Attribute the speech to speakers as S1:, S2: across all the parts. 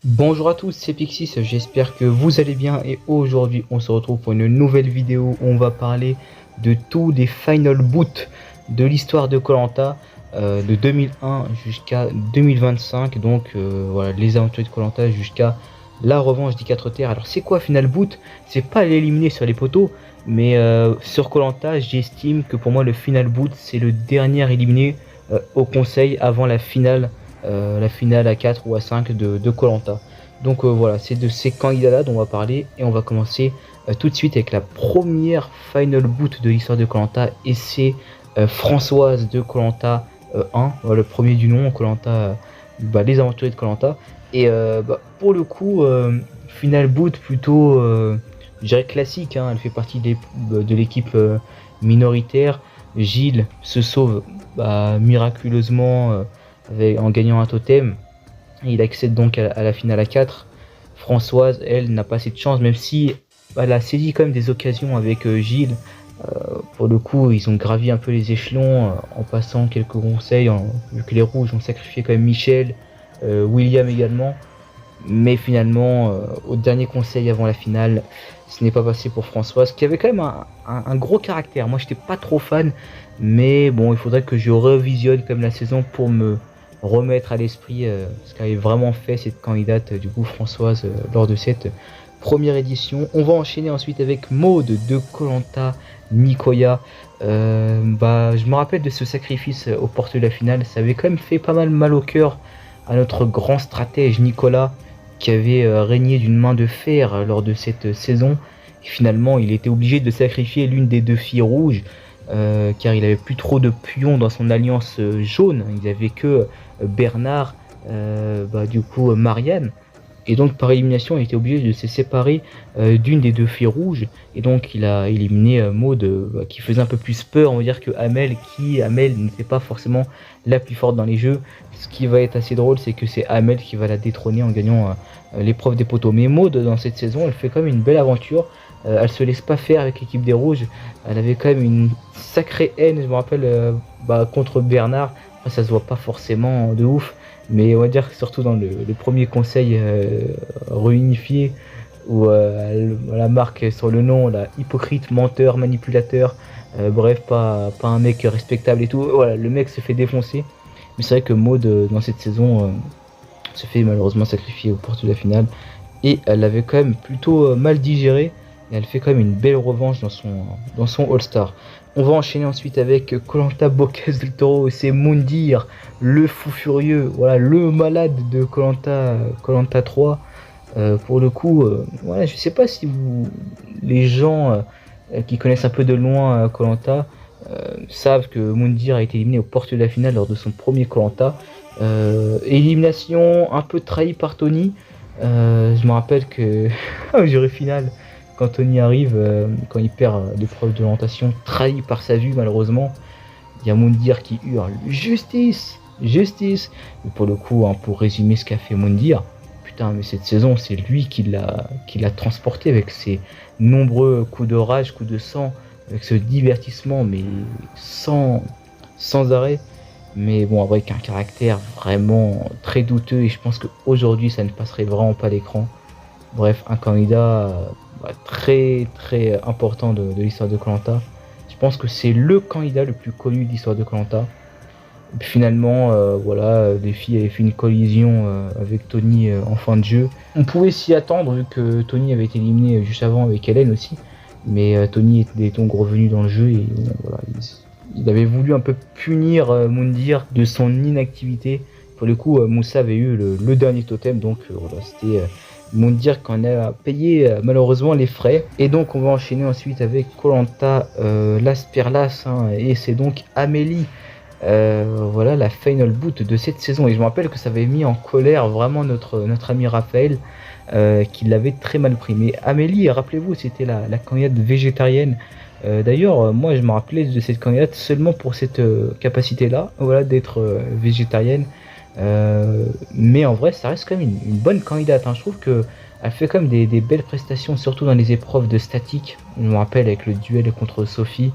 S1: Bonjour à tous, c'est Pixis, j'espère que vous allez bien et aujourd'hui on se retrouve pour une nouvelle vidéo où on va parler de tous les final boots de l'histoire de koh de 2001 jusqu'à 2025, donc voilà les aventures de koh jusqu'à la revanche des 4 terres. Alors c'est quoi final boot? C'est pas l'éliminer sur les poteaux, mais sur koh j'estime que pour moi le final boot c'est le dernier éliminé au conseil avant la finale à 4 ou à 5 de koh. Donc voilà, c'est de ces candidats-là dont on va parler et on va commencer tout de suite avec la première final boot de l'histoire de koh, et c'est Françoise de koh 1, le premier du nom, koh les aventuriers de koh. Et pour le coup, final boot plutôt, je dirais classique, hein, elle fait partie de l'équipe minoritaire. Gilles se sauve miraculeusement en gagnant un totem. Il accède donc à la finale à 4. Françoise, elle, n'a pas cette chance, même si elle a saisi quand même des occasions avec Gilles. Pour le coup, ils ont gravi un peu les échelons en passant quelques conseils, vu que les rouges ont sacrifié quand même Michel, William également. Mais finalement, au dernier conseil avant la finale, ce n'est pas passé pour Françoise, qui avait quand même un gros caractère. Moi, j'étais pas trop fan, mais bon, il faudrait que je revisionne comme la saison pour me remettre à l'esprit ce qu'avait vraiment fait cette candidate, du coup Françoise, lors de cette première édition. On va enchaîner ensuite avec Maud de koh Nicoya. Je me rappelle de ce sacrifice aux portes de la finale, ça avait quand même fait pas mal au cœur à notre grand stratège Nicolas, qui avait régné d'une main de fer lors de cette saison. Et finalement, il était obligé de sacrifier l'une des deux filles rouges, car il avait plus trop de pions dans son alliance jaune. Il avait que Bernard, du coup Marianne. Et donc par élimination, il était obligé de se séparer d'une des deux filles rouges. Et donc il a éliminé Maud, qui faisait un peu plus peur, on va dire, que Amel, Amel n'était pas forcément la plus forte dans les jeux. Ce qui va être assez drôle, c'est que c'est Amel qui va la détrôner en gagnant l'épreuve des poteaux. Mais Maud, dans cette saison, elle fait quand même une belle aventure. Elle se laisse pas faire avec l'équipe des rouges. Elle avait quand même une sacrée haine, je me rappelle, contre Bernard. Après, ça se voit pas forcément de ouf, mais on va dire que surtout dans le premier conseil réunifié, où la marque sur le nom, la hypocrite, menteur, manipulateur, bref, pas un mec respectable et tout. Voilà, le mec se fait défoncer. Mais c'est vrai que Maud, dans cette saison, se fait malheureusement sacrifier aux portes de la finale. Et elle l'avait quand même plutôt mal digéré. Et elle fait quand même une belle revanche dans son All-Star. On va enchaîner ensuite avec koh Bocas del Toro. C'est Moundir, le fou furieux, voilà, le malade de koh 3. Pour le coup, voilà, je sais pas si les gens qui connaissent un peu de loin koh savent que Moundir a été éliminé aux portes de la finale lors de son premier koh. Élimination un peu trahie par Tony. Je me rappelle que au jury final, quand Tony arrive, quand il perd l'épreuve de l'orientation, trahi par sa vue malheureusement, il y a Moundir qui hurle justice, justice. Et pour le coup, hein, pour résumer ce qu'a fait Moundir, putain, mais cette saison, c'est lui qui l'a transporté avec ses nombreux coups de rage, coups de sang, avec ce divertissement, mais sans arrêt. Mais bon, avec un caractère vraiment très douteux, et je pense qu'aujourd'hui, ça ne passerait vraiment pas l'écran. Bref, un candidat très très important de l'histoire de koh. Je pense que c'est le candidat le plus connu de l'histoire de koh. Finalement, voilà, les filles avaient fait une collision avec Tony en fin de jeu. On pouvait s'y attendre vu que Tony avait été éliminé juste avant avec Hélène aussi. Mais Tony était donc revenu dans le jeu et voilà, il avait voulu un peu punir Moundir de son inactivité. Pour le coup, Moussa avait eu le dernier totem, donc voilà, c'était Moundir qu'on a payé malheureusement les frais. Et donc on va enchaîner ensuite avec koh Las Perlas, hein, et c'est donc Amélie, voilà, la final boot de cette saison. Et je me rappelle que ça avait mis en colère vraiment notre ami Raphaël, qui l'avait très mal pris. Mais Amélie, rappelez-vous, c'était la candidate végétarienne. D'ailleurs, moi je me rappelais de cette candidate seulement pour cette capacité-là, voilà, d'être végétarienne. Mais en vrai, ça reste quand même une bonne candidate, hein. Je trouve que elle fait quand même des belles prestations, surtout dans les épreuves de statique. Je me rappelle avec le duel contre Sophie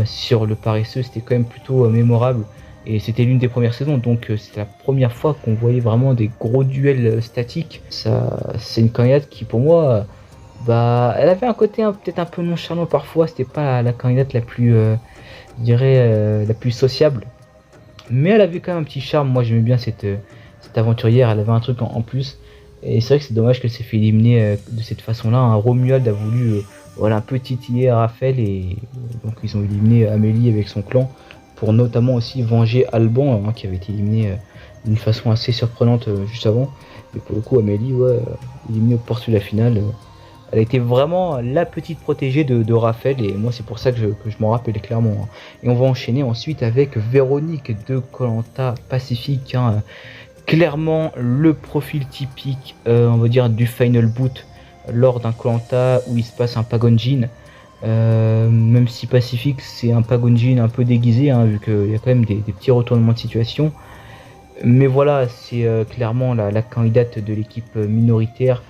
S1: sur le paresseux, c'était quand même plutôt mémorable. Et c'était l'une des premières saisons, donc c'était la première fois qu'on voyait vraiment des gros duels statiques. Ça, c'est une candidate qui, pour moi, bah, elle avait un côté peut-être un peu nonchalant parfois. C'était pas la candidate la plus, je dirais, la plus sociable. Mais elle avait quand même un petit charme. Moi, j'aimais bien cette aventurière. Elle avait un truc en plus. Et c'est vrai que c'est dommage qu'elle s'est fait éliminer de cette façon-là. Hein. Romuald a voulu voilà, un peu titiller Raphaël. Et donc, ils ont éliminé Amélie avec son clan. Pour notamment aussi venger Alban, hein, qui avait été éliminé d'une façon assez surprenante juste avant. Mais pour le coup, Amélie, ouais, éliminée au porte de la finale. Elle a été vraiment la petite protégée de Raphaël. Et moi, c'est pour ça que je m'en rappelle clairement. Hein. Et on va enchaîner ensuite avec Véronique de koh Pacifique. Hein. Clairement, le profil typique, on va dire, du Final Boot lors d'un koh où il se passe un Pagonjin. Même si Pacifique c'est un Pagonjin un peu déguisé, hein, vu qu'il y a quand même des petits retournements de situation. Mais voilà, c'est clairement la candidate de l'équipe minoritaire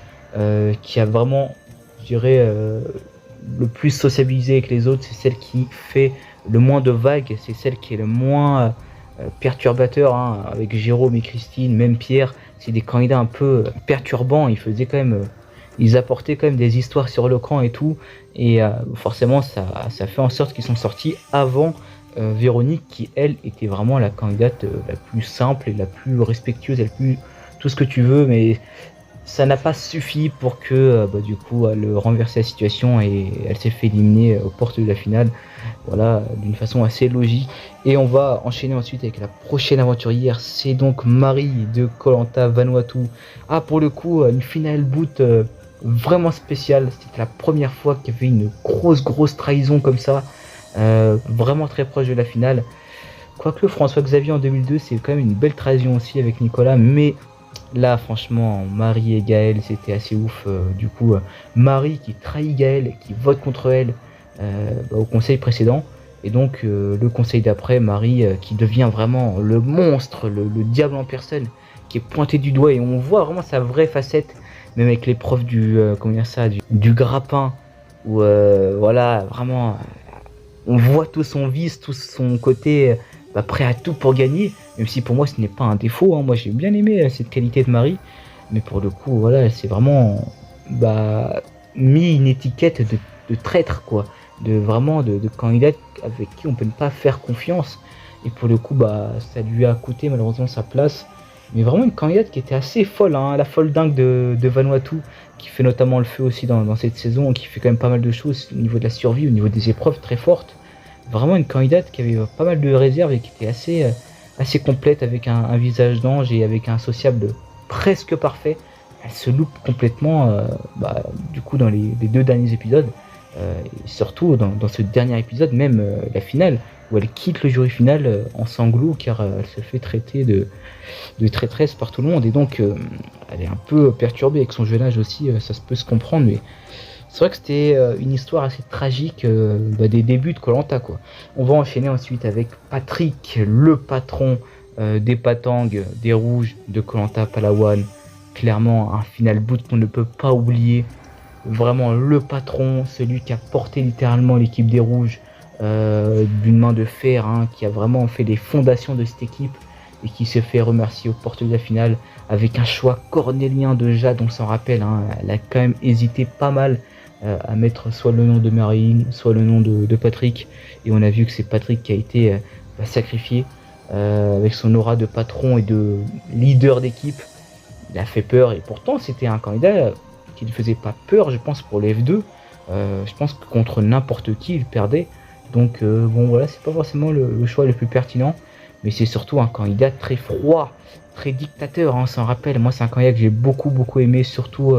S1: qui a vraiment, je dirais, le plus sociabilisé avec les autres. C'est celle qui fait le moins de vagues, c'est celle qui est le moins perturbateur, hein, avec Jérôme et Christine, même Pierre. C'est des candidats un peu perturbants. Ils faisaient quand même... ils apportaient quand même des histoires sur le camp et tout, et forcément ça fait en sorte qu'ils sont sortis avant Véronique, qui elle était vraiment la candidate la plus simple et la plus respectueuse, et la plus tout ce que tu veux, mais ça n'a pas suffi pour que du coup elle renverse la situation et elle s'est fait éliminer aux portes de la finale, voilà, d'une façon assez logique. Et on va enchaîner ensuite avec la prochaine aventurière, c'est donc Marie de koh Vanuatu. Ah, pour le coup, une finale boot vraiment spéciale. C'était la première fois qu'il y avait une grosse trahison comme ça, vraiment très proche de la finale. Quoique François Xavier en 2002, c'est quand même une belle trahison aussi avec Nicolas, mais là franchement Marie et Gaël, c'était assez ouf. Du coup, Marie qui trahit Gaël, qui vote contre elle au conseil précédent, et donc le conseil d'après, Marie qui devient vraiment le monstre, le diable en personne, qui est pointé du doigt, et on voit vraiment sa vraie facette, même avec l'épreuve du grappin, où voilà, vraiment on voit tout son vice, tout son côté prêt à tout pour gagner, même si pour moi ce n'est pas un défaut, hein. Moi j'ai bien aimé cette qualité de Marie, mais pour le coup voilà, c'est vraiment mis une étiquette de traître, quoi, de candidate avec qui on peut ne pas faire confiance, et pour le coup ça lui a coûté malheureusement sa place. Mais vraiment une candidate qui était assez folle, hein, la folle dingue de Vanuatu, qui fait notamment le feu aussi dans cette saison, qui fait quand même pas mal de choses au niveau de la survie, au niveau des épreuves très fortes. Vraiment une candidate qui avait pas mal de réserves et qui était assez complète, avec un visage d'ange et avec un sociable presque parfait. Elle se loupe complètement du coup dans les 2 derniers épisodes, et surtout dans ce dernier épisode, même la finale, où elle quitte le jury final en sanglots, car elle se fait traiter de traîtresse par tout le monde, et donc elle est un peu perturbée avec son jeune âge aussi, ça se peut se comprendre, mais c'est vrai que c'était une histoire assez tragique des débuts de koh, quoi. On va enchaîner ensuite avec Patrick, le patron des Patangs, des Rouges de koh Palawan. Clairement un final boot qu'on ne peut pas oublier. Vraiment le patron, celui qui a porté littéralement l'équipe des Rouges d'une main de fer, hein, qui a vraiment fait les fondations de cette équipe, et qui se fait remercier aux portes de la finale avec un choix cornélien de Jade, on s'en rappelle, hein. Elle a quand même hésité pas mal à mettre soit le nom de Marine, soit le nom de Patrick, et on a vu que c'est Patrick qui a été sacrifié avec son aura de patron et de leader d'équipe. Il a fait peur, et pourtant c'était un candidat qui ne faisait pas peur, je pense, pour les F2. Je pense que contre n'importe qui il perdait, donc bon voilà, c'est pas forcément le choix le plus pertinent, mais c'est surtout un candidat très froid, très dictateur, hein, on s'en rappelle. Moi c'est un candidat que j'ai beaucoup aimé, surtout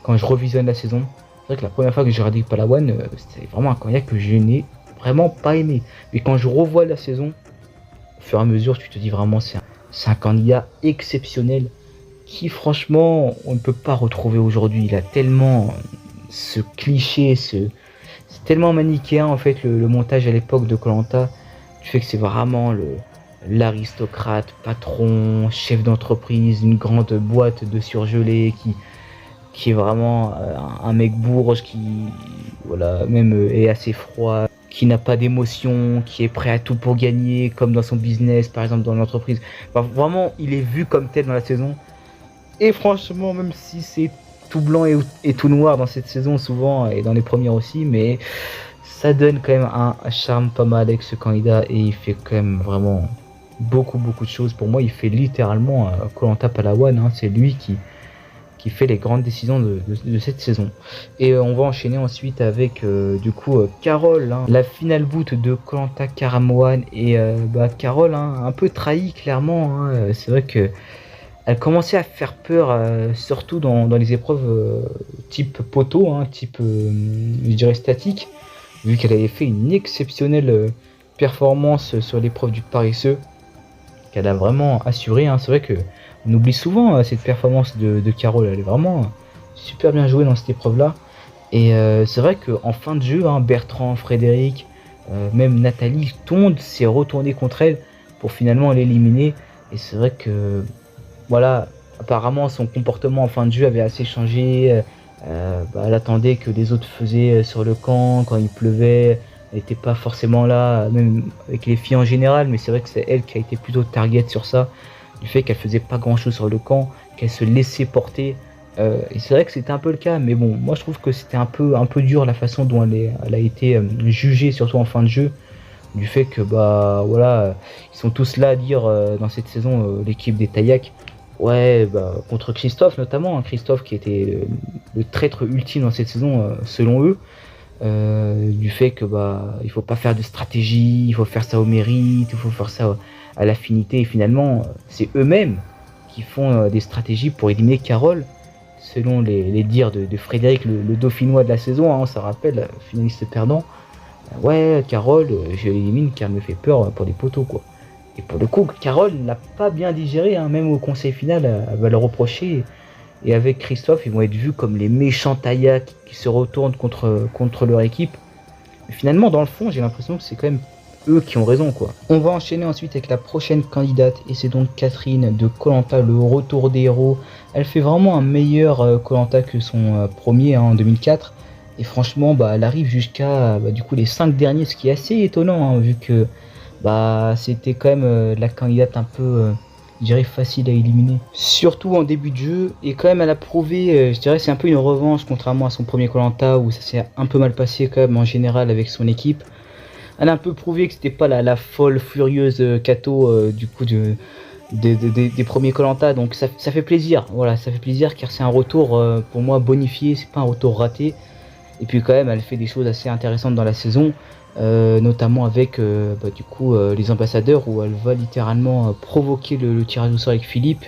S1: quand je revisionne la saison. C'est vrai que la première fois que j'ai regardé Palawan, c'était vraiment un candidat que je n'ai vraiment pas aimé, mais quand je revois la saison, au fur et à mesure, tu te dis vraiment c'est un candidat exceptionnel, qui franchement on ne peut pas retrouver aujourd'hui. Il a tellement ce cliché, c'est tellement manichéen en fait, le montage à l'époque de koh, du fait que c'est vraiment l'aristocrate, patron, chef d'entreprise, une grande boîte de surgelés, qui est vraiment un mec bourge, qui voilà, même est assez froid, qui n'a pas d'émotion, qui est prêt à tout pour gagner, comme dans son business, par exemple dans l'entreprise. Enfin, vraiment, il est vu comme tel dans la saison. Et franchement, même si c'est tout blanc et tout noir dans cette saison souvent, et dans les premières aussi, mais ça donne quand même un charme pas mal avec ce candidat, et il fait quand même vraiment beaucoup de choses. Pour moi, il fait littéralement Koh-Lanta Palawan, hein. C'est lui qui fait les grandes décisions de cette saison. Et on va enchaîner ensuite avec du coup Carole, hein, la finale boot de Koh-Lanta Karamoan. Et Carole, hein, un peu trahie clairement, hein. C'est vrai que elle commençait à faire peur, surtout dans les épreuves type poteau, hein, type je dirais statique, vu qu'elle avait fait une exceptionnelle performance sur l'épreuve du paresseux, qu'elle a vraiment assuré, hein. C'est vrai que on oublie souvent cette performance de Carole, elle est vraiment super bien jouée dans cette épreuve là. Et c'est vrai qu'en fin de jeu, hein, Bertrand, Frédéric, même Nathalie, Tonde s'est retourné contre elle pour finalement l'éliminer. Et c'est vrai que voilà, apparemment son comportement en fin de jeu avait assez changé. Elle attendait que les autres faisaient sur le camp quand il pleuvait. Elle n'était pas forcément là, même avec les filles en général, mais c'est vrai que c'est elle qui a été plutôt target sur ça, du fait qu'elle faisait pas grand chose sur le camp, qu'elle se laissait porter. Et c'est vrai que c'était un peu le cas, mais bon, moi je trouve que c'était un peu dur la façon dont elle a été jugée, surtout en fin de jeu, du fait que voilà, ils sont tous là à dire dans cette saison, l'équipe des Taillacs, ouais, contre Christophe notamment, hein, Christophe qui était le traître ultime dans cette saison selon eux. Du fait que il faut pas faire de stratégie, il faut faire ça au mérite, il faut faire ça à l'affinité, et finalement c'est eux-mêmes qui font des stratégies pour éliminer Carole, selon les dires de Frédéric, le dauphinois de la saison, hein, on se rappelle, finaliste perdant. Ouais, Carole, je l'élimine car elle me fait peur pour des poteaux, quoi. Et pour le coup, Carole n'a pas bien digéré, hein, même au conseil final, elle va le reprocher. Et avec Christophe, ils vont être vus comme les méchants Taillacs qui se retournent contre leur équipe. Mais finalement, dans le fond, j'ai l'impression que c'est quand même eux qui ont raison, quoi. On va enchaîner ensuite avec la prochaine candidate, et c'est donc Catherine de Koh-Lanta, le retour des héros. Elle fait vraiment un meilleur Koh-Lanta que son premier, hein, en 2004. Et franchement, elle arrive jusqu'à du coup les 5 derniers, ce qui est assez étonnant, hein, vu que c'était quand même la candidate un peu je dirais facile à éliminer, surtout en début de jeu. Et quand même elle a prouvé, je dirais c'est un peu une revanche, contrairement à son premier Koh-Lanta où ça s'est un peu mal passé quand même en général avec son équipe. Elle a un peu prouvé que c'était pas la folle furieuse Kato du coup des premiers Koh-Lanta, donc ça fait plaisir, voilà, ça fait plaisir car c'est un retour pour moi bonifié, c'est pas un retour raté. Et puis quand même elle fait des choses assez intéressantes dans la saison. Notamment avec du coup les ambassadeurs, où elle va littéralement provoquer le tirage au sort avec Philippe,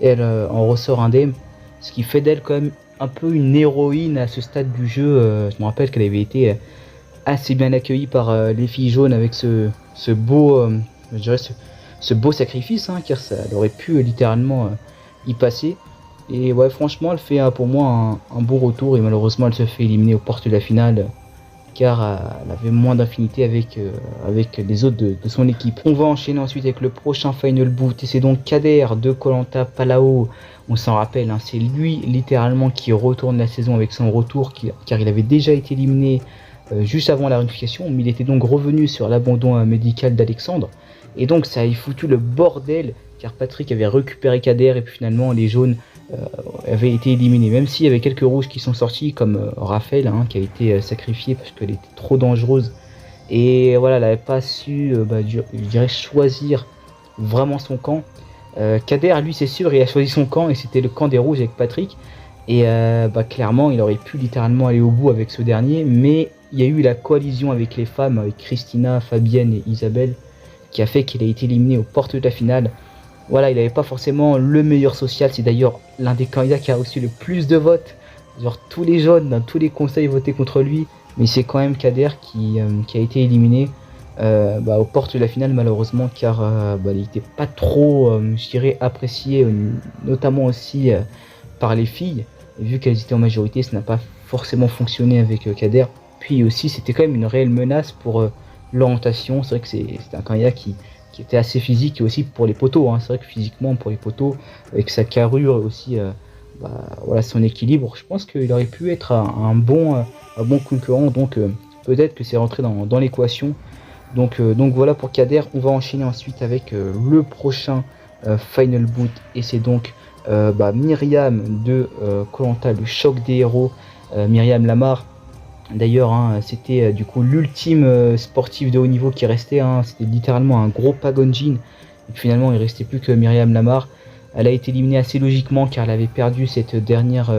S1: et elle en ressort indemne, ce qui fait d'elle quand même un peu une héroïne à ce stade du jeu. Je me rappelle qu'elle avait été assez bien accueillie par les filles jaunes avec ce beau je dirais ce beau sacrifice, hein, car ça, elle aurait pu littéralement y passer. Et ouais, franchement elle fait pour moi un bon retour, et malheureusement elle se fait éliminer aux portes de la finale car elle avait moins d'affinité avec les autres de son équipe. On va enchaîner ensuite avec le prochain Final Boot, et c'est donc Kader de Koh-Lanta Palao. On s'en rappelle, hein, c'est lui littéralement qui retourne la saison avec son retour, car il avait déjà été éliminé juste avant la réunification, mais il était donc revenu sur l'abandon médical d'Alexandre. Et donc ça a foutu le bordel, car Patrick avait récupéré Kader, et puis finalement les jaunes avait été éliminée, même s'il y avait quelques rouges qui sont sortis, comme Raphaël, hein, qui a été sacrifiée parce qu'elle était trop dangereuse, et voilà, elle n'avait pas su je dirais choisir vraiment son camp. Kader, lui, c'est sûr, il a choisi son camp, et c'était le camp des rouges avec Patrick, et clairement il aurait pu littéralement aller au bout avec ce dernier, mais il y a eu la coalition avec les femmes, avec Christina, Fabienne et Isabelle, qui a fait qu'il a été éliminé aux portes de la finale. Voilà, il n'avait pas forcément le meilleur social, c'est d'ailleurs l'un des candidats qui a reçu le plus de votes. Genre tous les jeunes dans tous les conseils votaient contre lui, mais c'est quand même Kader qui a été éliminé aux portes de la finale, malheureusement, car il n'était pas trop, je dirais, apprécié, notamment aussi par les filles. Et vu qu'elles étaient en majorité, ça n'a pas forcément fonctionné avec Kader. Puis aussi, c'était quand même une réelle menace pour l'orientation. C'est vrai que c'était un candidat qui était assez physique, et aussi pour les poteaux, hein. C'est vrai que physiquement, pour les poteaux, avec sa carrure aussi, voilà, son équilibre, je pense qu'il aurait pu être un bon concurrent. Donc peut-être que c'est rentré dans l'équation. Donc voilà pour Kader. On va enchaîner ensuite avec le prochain Final Boot, et c'est donc Myriam de koh, le choc des héros. Myriam Lamar. D'ailleurs, hein, c'était du coup l'ultime sportif de haut niveau qui restait. Hein, c'était littéralement un gros Pagonjin. Finalement, il restait plus que Myriam Lamar. Elle a été éliminée assez logiquement car elle avait perdu cette dernière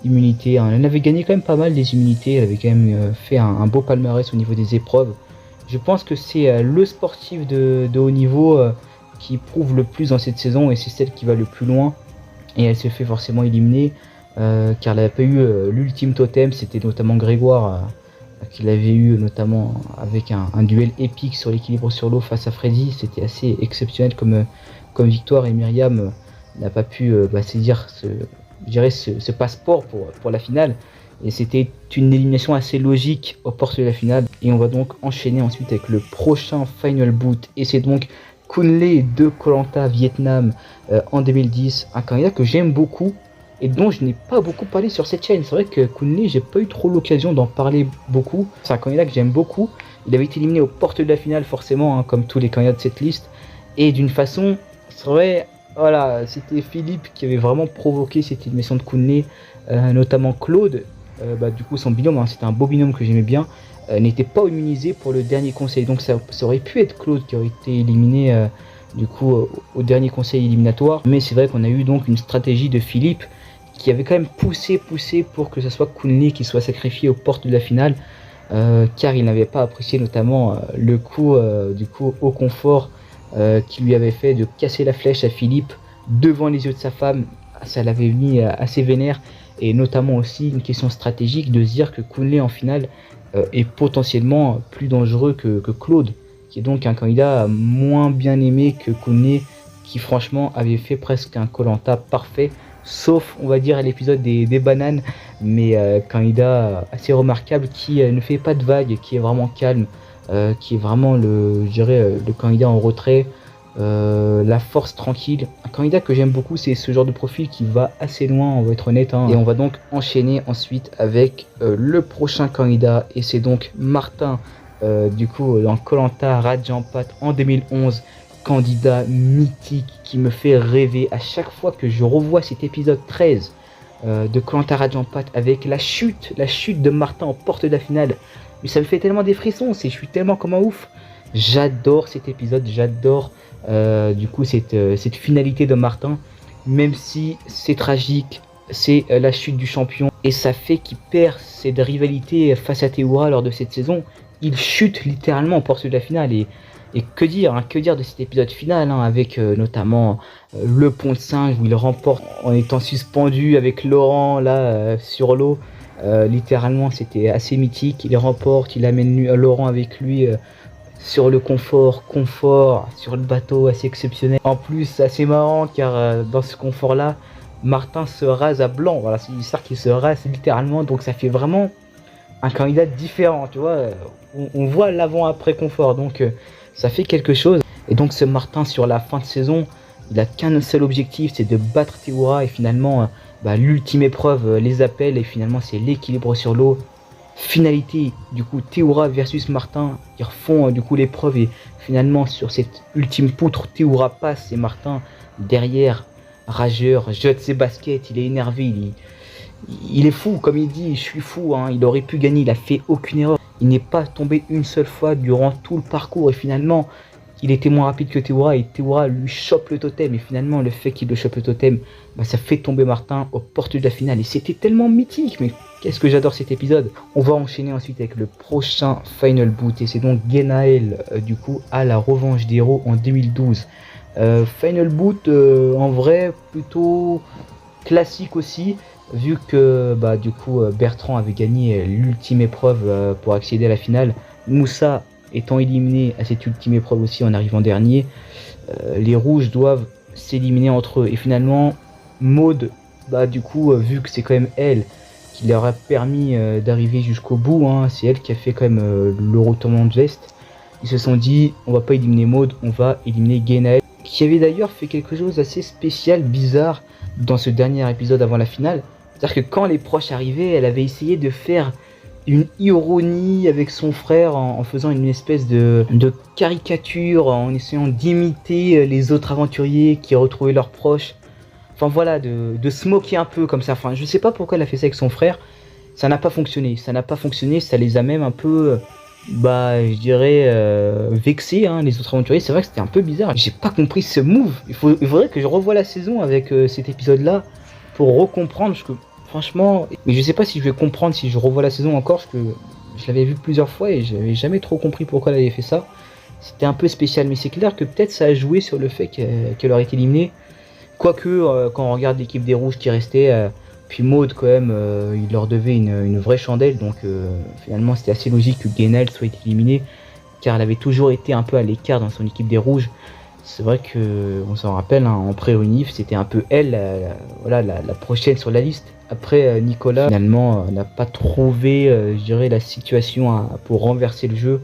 S1: immunité. Hein. Elle avait gagné quand même pas mal des immunités. Elle avait quand même fait un beau palmarès au niveau des épreuves. Je pense que c'est le sportif de haut niveau qui prouve le plus dans cette saison, et c'est celle qui va le plus loin. Et elle s'est fait forcément éliminer. Car elle n'avait pas eu l'ultime totem, c'était notamment Grégoire qui l'avait eu notamment avec un duel épique sur l'équilibre sur l'eau face à Freddy. C'était assez exceptionnel comme victoire, et Myriam n'a pas pu saisir ce passeport pour la finale, et c'était une élimination assez logique aux portes de la finale. Et on va donc enchaîner ensuite avec le prochain Final Boot, et c'est donc Kunle de koh Vietnam en 2010, un candidat que j'aime beaucoup et dont je n'ai pas beaucoup parlé sur cette chaîne. C'est vrai que Kunle, j'ai pas eu trop l'occasion d'en parler beaucoup. C'est un candidat que j'aime beaucoup. Il avait été éliminé aux portes de la finale forcément, hein, comme tous les candidats de cette liste. Et d'une façon, c'est vrai, voilà, c'était Philippe qui avait vraiment provoqué cette élimination de Kunle, notamment Claude. Du coup, son binôme, hein, c'était un beau binôme que j'aimais bien, n'était pas immunisé pour le dernier conseil. Donc ça aurait pu être Claude qui aurait été éliminé du coup au dernier conseil éliminatoire. Mais c'est vrai qu'on a eu donc une stratégie de Philippe qui avait quand même poussé pour que ce soit Kunle qui soit sacrifié aux portes de la finale, car il n'avait pas apprécié notamment le coup du coup au confort qui lui avait fait de casser la flèche à Philippe devant les yeux de sa femme. Ça l'avait mis assez vénère, et notamment aussi une question stratégique de se dire que Kunle en finale est potentiellement plus dangereux que Claude, qui est donc un candidat moins bien aimé que Kunle, qui franchement avait fait presque un koh parfait, sauf on va dire à l'épisode des bananes, mais candidat assez remarquable qui ne fait pas de vagues, qui est vraiment calme, qui est vraiment le candidat en retrait, la force tranquille. Un candidat que j'aime beaucoup, c'est ce genre de profil qui va assez loin, on va être honnête, hein. Et on va donc enchaîner ensuite avec le prochain candidat, et c'est donc Martin du coup dans koh Rajampat en 2011. Candidat mythique qui me fait rêver à chaque fois que je revois cet épisode 13 de koh Rajampat avec la chute de Martin en porte de la finale. Mais ça me fait tellement des frissons, je suis tellement comme un ouf. J'adore cet épisode, j'adore du coup cette finalité de Martin, même si c'est tragique, c'est la chute du champion, et ça fait qu'il perd cette rivalité face à Théoura lors de cette saison. Il chute littéralement en porte de la finale, et que dire de cet épisode final, hein, avec notamment le pont de singe où il remporte en étant suspendu avec Laurent là sur l'eau. Littéralement, c'était assez mythique. Il remporte, il amène Laurent avec lui sur le confort sur le bateau, assez exceptionnel. En plus, assez marrant car dans ce confort là, Martin se rase à blanc. Voilà, c'est une histoire qui se rase littéralement, donc ça fait vraiment un candidat différent, tu vois. On voit l'avant-après confort, donc ça fait quelque chose. Et donc ce Martin, sur la fin de saison, il a qu'un seul objectif, c'est de battre Théoura, et finalement l'ultime épreuve les appelle, et finalement c'est l'équilibre sur l'eau. Finalité du coup Théoura versus Martin, ils refont du coup l'épreuve, et finalement sur cette ultime poutre, Théoura passe, et Martin derrière, rageur, jette ses baskets, il est énervé, il est fou, comme il dit, je suis fou, hein. Il aurait pu gagner, il a fait aucune erreur. Il n'est pas tombé une seule fois durant tout le parcours, et finalement il était moins rapide que Théoura, et Théoura lui chope le totem, et finalement le fait qu'il le chope le totem, ça fait tomber Martin aux portes de la finale, et c'était tellement mythique. Mais qu'est-ce que j'adore cet épisode. On va enchaîner ensuite avec le prochain Final Boot, et c'est donc Genaël du coup à la revanche des héros en 2012. Final Boot en vrai plutôt classique aussi, vu que du coup Bertrand avait gagné l'ultime épreuve pour accéder à la finale. Moussa étant éliminé à cette ultime épreuve aussi en arrivant dernier. Les rouges doivent s'éliminer entre eux, et finalement Maud, du coup vu que c'est quand même elle qui leur a permis d'arriver jusqu'au bout, hein, c'est elle qui a fait quand même le retournement de veste. Ils se sont dit, on va pas éliminer Maud, on va éliminer Genaël, qui avait d'ailleurs fait quelque chose d'assez spécial, bizarre, dans ce dernier épisode avant la finale. C'est-à-dire que quand les proches arrivaient, elle avait essayé de faire une ironie avec son frère en faisant une espèce de caricature, en essayant d'imiter les autres aventuriers qui retrouvaient leurs proches. Enfin voilà, de se moquer un peu comme ça. Enfin, je sais pas pourquoi elle a fait ça avec son frère. Ça n'a pas fonctionné. Ça n'a pas fonctionné. Ça les a même un peu, je dirais, vexés, hein, les autres aventuriers. C'est vrai que c'était un peu bizarre. J'ai pas compris ce move. Il faudrait que je revoie la saison avec cet épisode-là pour recomprendre. Parce que franchement, mais je sais pas si je vais comprendre si je revois la saison encore. Parce que je l'avais vu plusieurs fois et j'avais jamais trop compris pourquoi elle avait fait ça. C'était un peu spécial. Mais c'est clair que peut-être ça a joué sur le fait qu'elle aurait été éliminée. Quoique, quand on regarde l'équipe des Rouges qui restait, puis Maud quand même, il leur devait une vraie chandelle, donc finalement c'était assez logique que Guénel soit éliminée, car elle avait toujours été un peu à l'écart dans son équipe des Rouges. C'est vrai que, on s'en rappelle, hein, en pré-unif, c'était un peu elle, la prochaine sur la liste. Après, Nicolas, finalement, n'a pas trouvé, je dirais, la situation pour renverser le jeu.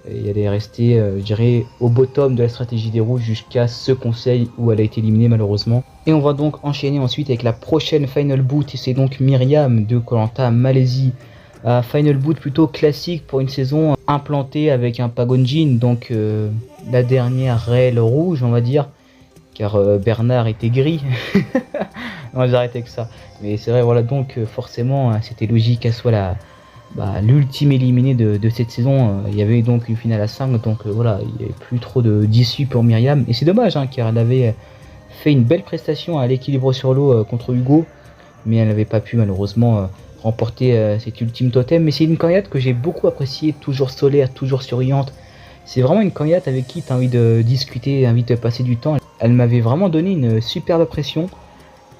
S1: Et elle est restée, je dirais, au bottom de la stratégie des Rouges jusqu'à ce conseil où elle a été éliminée malheureusement. Et on va donc enchaîner ensuite avec la prochaine Final Boot, et c'est donc Myriam de Koh Lanta Malaisie. Final Boot plutôt classique pour une saison implantée avec un Pagonjin, donc la dernière réelle rouge on va dire, car Bernard était gris. On va arrêter avec ça. Mais c'est vrai, voilà, donc forcément c'était logique qu'elle soit l'ultime éliminée de cette saison. Il y avait donc une finale à 5, donc voilà, il n'y avait plus trop d'issue pour Myriam. Et c'est dommage, hein, car elle avait fait une belle prestation à l'équilibre sur l'eau contre Hugo, mais elle n'avait pas pu malheureusement remporter cet ultime totem. Mais c'est une candidate que j'ai beaucoup appréciée, toujours solaire, toujours souriante. C'est vraiment une candidate avec qui tu as envie de discuter, envie de passer du temps. Elle m'avait vraiment donné une superbe impression.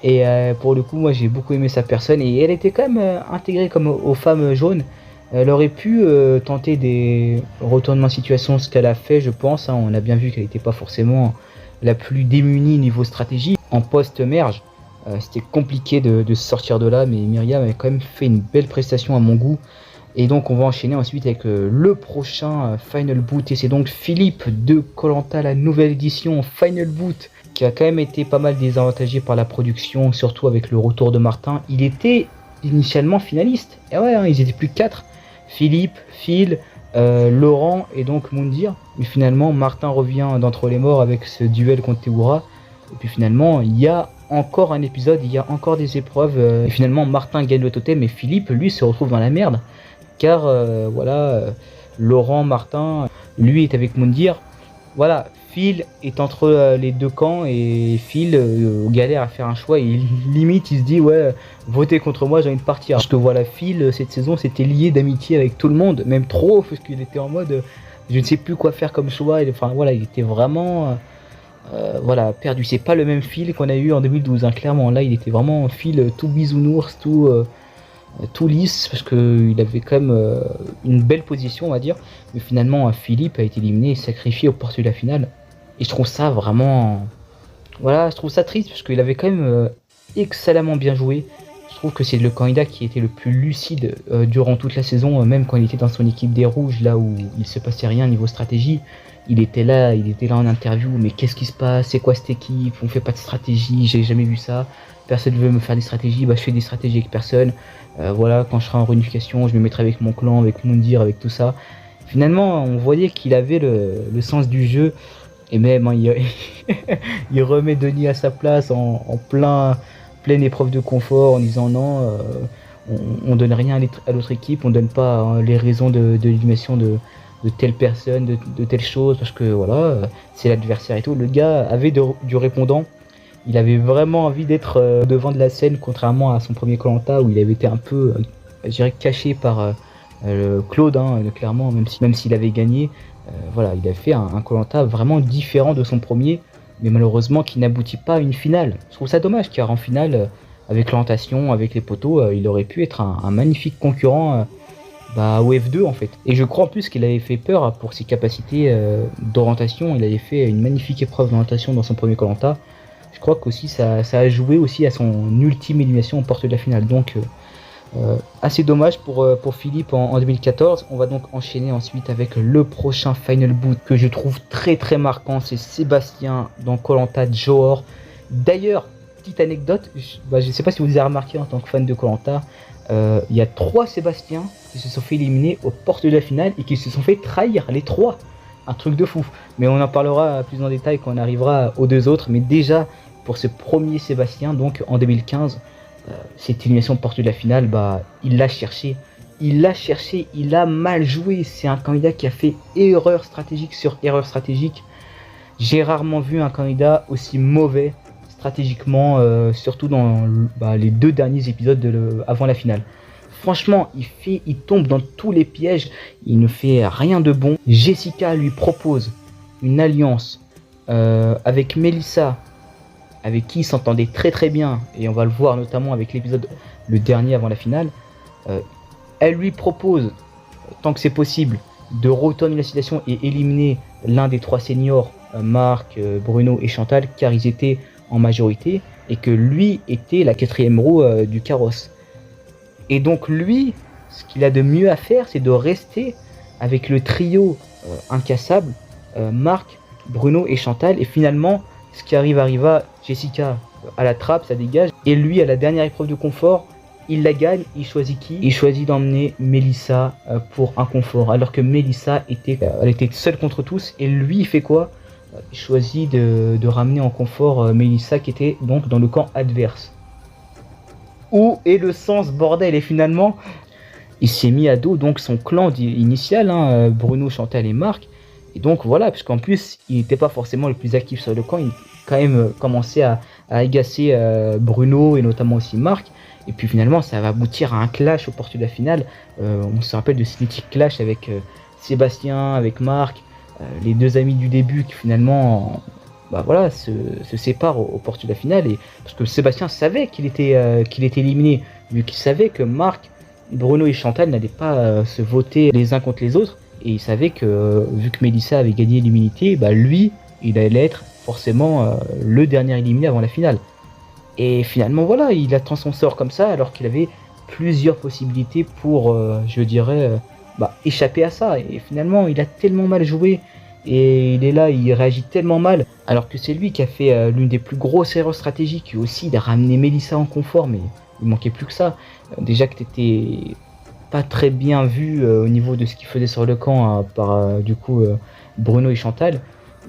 S1: Et pour le coup, moi j'ai beaucoup aimé sa personne, et elle était quand même intégrée comme aux femmes jaunes. Elle aurait pu tenter des retournements de situation, ce qu'elle a fait, je pense, hein. On a bien vu qu'elle n'était pas forcément la plus démunie niveau stratégie. En post-merge, c'était compliqué de sortir de là, mais Myriam avait quand même fait une belle prestation à mon goût. Et donc on va enchaîner ensuite avec le prochain Final Boot, et c'est donc Philippe de Koh Lanta, la nouvelle édition Final Boot, qui a quand même été pas mal désavantagé par la production, surtout avec le retour de Martin. Il était initialement finaliste, et ouais, hein, ils étaient plus que 4, Philippe, Phil, Laurent et donc Moundir. Mais finalement Martin revient d'entre les morts avec ce duel contre Théoura, et puis finalement il y a encore un épisode, il y a encore des épreuves, et finalement Martin gagne le totem, et Philippe lui se retrouve dans la merde, car Laurent, Martin, lui est avec Moundir. Voilà, Phil est entre les deux camps, et Phil galère à faire un choix, et limite il se dit ouais, votez contre moi, j'ai envie de partir. Parce que voilà, Phil cette saison s'était lié d'amitié avec tout le monde, même trop, parce qu'il était en mode je ne sais plus quoi faire comme choix. Enfin voilà, il était vraiment perdu. C'est pas le même Phil qu'on a eu en 2012, hein, clairement. Là il était vraiment Phil tout bisounours, tout lisse, parce qu'il avait quand même une belle position on va dire. Mais finalement Philippe a été éliminé et sacrifié au porte de la finale, et je trouve ça vraiment, voilà, je trouve ça triste, parce qu'il avait quand même excellemment bien joué. Je trouve que c'est le candidat qui était le plus lucide durant toute la saison, même quand il était dans son équipe des Rouges, là où il se passait rien niveau stratégie. Il était là en interview, mais qu'est-ce qui se passe, c'est quoi cette équipe, on fait pas de stratégie, j'ai jamais vu ça, personne ne veut me faire des stratégies, je fais des stratégies avec personne. Voilà, quand je serai en réunification, je me mettrai avec mon clan, avec Moundir, avec tout ça. Finalement, on voyait qu'il avait le sens du jeu, et même hein, il remet Denis à sa place en pleine épreuve de confort, en disant non, on donne rien à l'autre équipe, on donne pas les raisons de l'élimination de telle personne, de telle chose, parce que voilà, c'est l'adversaire et tout. Le gars avait du répondant. Il avait vraiment envie d'être devant de la scène, contrairement à son premier Koh Lanta où il avait été un peu, je dirais, caché par Claude, hein, clairement, même s'il avait gagné. Voilà, il a fait un Koh Lanta vraiment différent de son premier, mais malheureusement qui n'aboutit pas à une finale. Je trouve ça dommage, car en finale, avec l'orientation, avec les poteaux, il aurait pu être un magnifique concurrent au F2 en fait. Et je crois en plus qu'il avait fait peur pour ses capacités d'orientation. Il avait fait une magnifique épreuve d'orientation dans son premier Koh Lanta. Je crois qu'aussi ça a joué aussi à son ultime élimination au porte de la finale. Donc assez dommage pour Philippe en 2014. On va donc enchaîner ensuite avec le prochain Final Boot que je trouve très très marquant. C'est Sébastien dans Koh Lanta Johor. D'ailleurs, petite anecdote, je sais pas si vous avez remarqué en tant que fan de koh, il y a 3 Sébastien qui se sont fait éliminer aux portes de la finale et qui se sont fait trahir, les 3. Un truc de fou. Mais on en parlera plus en détail quand on arrivera aux 2 autres. Mais déjà, pour ce premier Sébastien, donc en 2015, cette élimination aux portes de la finale, il l'a cherché. Il a mal joué. C'est un candidat qui a fait erreur stratégique sur erreur stratégique. J'ai rarement vu un candidat aussi mauvais stratégiquement, surtout dans les 2 derniers épisodes avant la finale. Franchement, il tombe dans tous les pièges, il ne fait rien de bon. Jessica lui propose une alliance avec Melissa, avec qui il s'entendait très très bien, et on va le voir notamment avec l'épisode le dernier avant la finale. Elle lui propose, tant que c'est possible, de retourner la situation et éliminer l'un des 3 seniors, Marc, Bruno et Chantal, car ils étaient en majorité et que lui était la 4e roue du carrosse. Et donc lui, ce qu'il a de mieux à faire, c'est de rester avec le trio incassable, Marc, Bruno et Chantal. Et finalement, ce qui arriva, Jessica à la trappe, ça dégage. Et lui, à la dernière épreuve de confort, il la gagne. Il choisit qui? Il choisit d'emmener Melissa pour un confort. Alors que Melissa elle était seule contre tous. Et lui, il fait quoi? Il choisit de ramener en confort Melissa, qui était donc dans le camp adverse. Où est le sens, bordel? Et finalement, il s'est mis à dos donc son clan initial, Bruno, Chantal et Marc. Et donc voilà, puisqu'en plus, il n'était pas forcément le plus actif sur le camp. Il quand même commençait à agacer Bruno et notamment aussi Marc. Et puis finalement, ça va aboutir à un clash aux portes de la finale. On se rappelle de ce mythique clash avec Sébastien, avec Marc, les 2 amis du début qui finalement... se sépare aux portes de la finale, et parce que Sébastien savait qu'il était éliminé, vu qu'il savait que Marc, Bruno et Chantal n'allaient pas se voter les uns contre les autres, et il savait que vu que Melissa avait gagné l'immunité, lui, il allait être forcément le dernier éliminé avant la finale. Et finalement voilà, il attend son sort comme ça, alors qu'il avait plusieurs possibilités pour, échapper à ça. Et finalement, il a tellement mal joué. Et il est là, il réagit tellement mal, alors que c'est lui qui a fait l'une des plus grosses erreurs stratégiques. Et aussi, il a ramené Melissa en confort, mais il manquait plus que ça. Déjà que t'étais pas très bien vu au niveau de ce qu'il faisait sur le camp par Bruno et Chantal.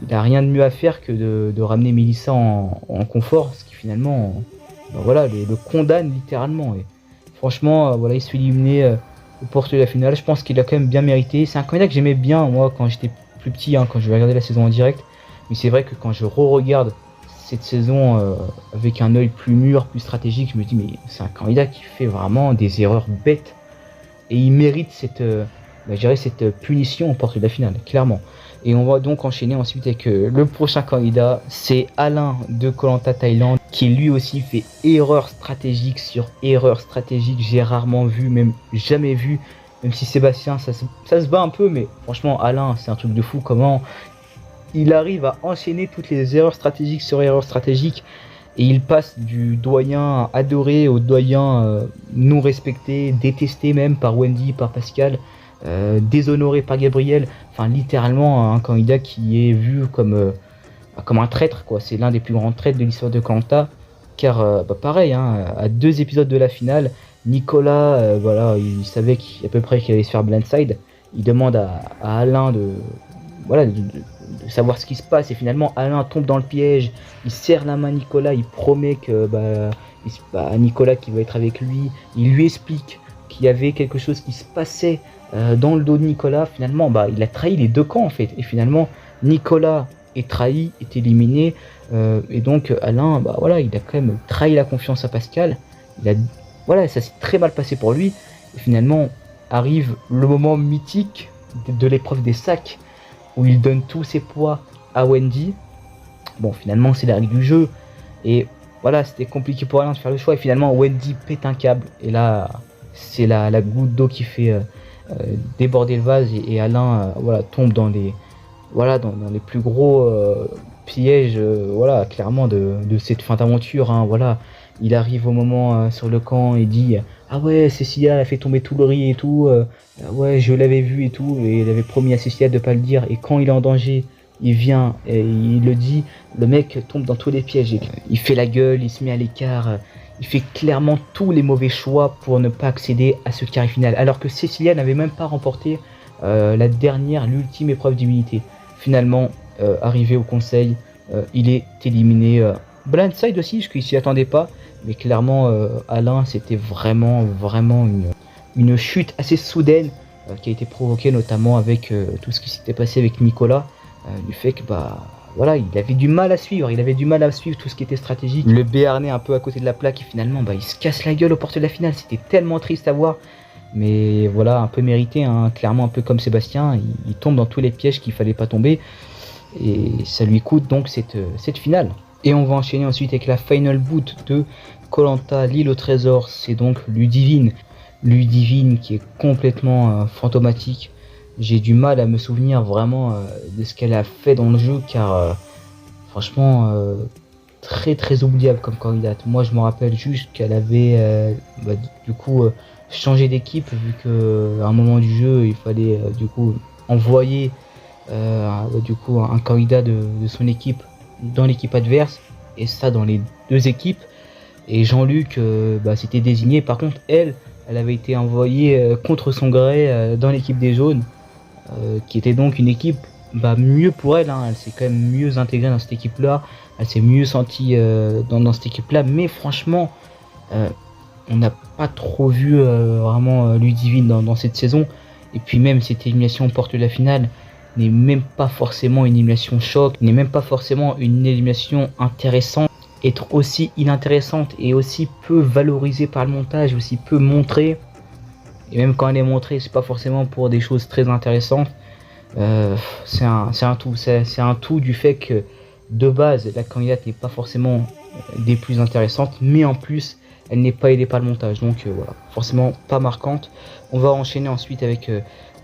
S1: Il a rien de mieux à faire que de ramener Melissa en confort, ce qui finalement le condamne littéralement. Et franchement, il se fait éliminer au porte de la finale. Je pense qu'il a quand même bien mérité. C'est un candidat que j'aimais bien moi quand j'étais plus petit, quand je vais regarder la saison en direct, mais c'est vrai que quand je re-regarde cette saison avec un œil plus mûr, plus stratégique, je me dis mais c'est un candidat qui fait vraiment des erreurs bêtes et il mérite cette punition aux portes de la finale, clairement. Et on va donc enchaîner ensuite avec le prochain candidat, c'est Alain de koh Thaïlande, qui lui aussi fait erreur stratégique sur erreur stratégique. J'ai rarement vu, même jamais vu. Même si Sébastien, ça se bat un peu, mais franchement, Alain, c'est un truc de fou. Comment il arrive à enchaîner toutes les erreurs stratégiques sur erreurs stratégiques. Et il passe du doyen adoré au doyen non respecté, détesté même par Wendy, par Pascal, déshonoré par Gabriel. Enfin, littéralement, un candidat qui est vu comme un traître, quoi. C'est l'un des plus grands traîtres de l'histoire de koh, car pareil, à 2 épisodes de la finale, Nicolas, il savait à peu près qu'il allait se faire blindside. Il demande à Alain de savoir ce qui se passe, et finalement Alain tombe dans le piège. Il serre la main à Nicolas, il promet que à Nicolas qui va être avec lui. Il lui explique qu'il y avait quelque chose qui se passait dans le dos de Nicolas. Finalement, il a trahi les 2 camps en fait. Et finalement, Nicolas est trahi, est éliminé. Et donc Alain, il a quand même trahi la confiance à Pascal. Ça s'est très mal passé pour lui. Et finalement, arrive le moment mythique de l'épreuve des sacs, où il donne tous ses poids à Wendy. Bon, finalement, c'est la règle du jeu. Et c'était compliqué pour Alain de faire le choix. Et finalement, Wendy pète un câble. Et là, c'est la goutte d'eau qui fait déborder le vase. Et Alain tombe dans les plus gros pièges clairement de cette fin d'aventure. Il arrive au moment sur le camp et dit ah ouais, Cécilia elle a fait tomber tout le riz et tout, ouais je l'avais vu et tout, et il avait promis à Cécilia de pas le dire, et quand il est en danger, il vient et il le dit, le mec tombe dans tous les pièges. Il fait la gueule, il se met à l'écart, il fait clairement tous les mauvais choix pour ne pas accéder à ce carré final. Alors que Cecilia n'avait même pas remporté l'ultime épreuve d'immunité. Finalement, arrivé au conseil, il est éliminé. Blindside aussi, parce qu'il s'y attendait pas. Mais clairement, Alain, c'était vraiment une chute assez soudaine qui a été provoquée notamment avec tout ce qui s'était passé avec Nicolas. Du fait que voilà, il avait du mal à suivre, tout ce qui était stratégique. Le Béarnais un peu à côté de la plaque et finalement il se casse la gueule aux portes de la finale. C'était tellement triste à voir. Mais voilà, un peu mérité, hein, clairement un peu comme Sébastien, il tombe dans tous les pièges qu'il fallait pas tomber. Et ça lui coûte donc cette finale. Et on va enchaîner ensuite avec la final boot de Koh-Lanta, l'île au trésor. C'est donc Ludivine qui est complètement fantomatique. J'ai du mal à me souvenir vraiment de ce qu'elle a fait dans le jeu, car franchement très oubliable comme candidate. Moi je me rappelle juste qu'elle avait du coup changé d'équipe, vu qu'à un moment du jeu il fallait du coup envoyer un candidat de son équipe dans l'équipe adverse, et ça dans les deux équipes. Et Jean-Luc s'était désigné. Par contre elle avait été envoyée contre son gré dans l'équipe des jaunes, qui était donc une équipe mieux pour elle, hein. Elle s'est quand même mieux intégrée dans cette équipe là, elle s'est mieux sentie dans cette équipe là, mais franchement on n'a pas trop vu vraiment Ludivine dans cette saison. Et puis même cette élimination porte de la finale n'est même pas forcément une élimination choc, n'est même pas forcément une élimination intéressante. Être aussi inintéressante et aussi peu valorisée par le montage, aussi peu montrée, et même quand elle est montrée, c'est pas forcément pour des choses très intéressantes. C'est un tout du fait que de base la candidate n'est pas forcément des plus intéressantes, mais en plus elle n'est pas aidée par le montage, donc voilà, forcément pas marquante. On va enchaîner ensuite avec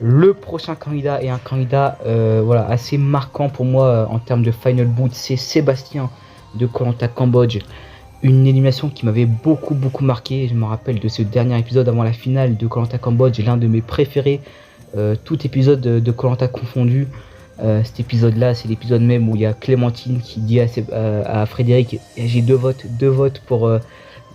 S1: le prochain candidat, et un candidat assez marquant pour moi en termes de final boot, c'est Sébastien de Koh-Lanta Cambodge. Une élimination qui m'avait beaucoup marqué. Je me rappelle de ce dernier épisode avant la finale de Koh-Lanta Cambodge, l'un de mes préférés, tout épisode de Koh-Lanta confondu. Cet épisode là, c'est l'épisode même où il y a Clémentine qui dit à Frédéric, j'ai deux votes pour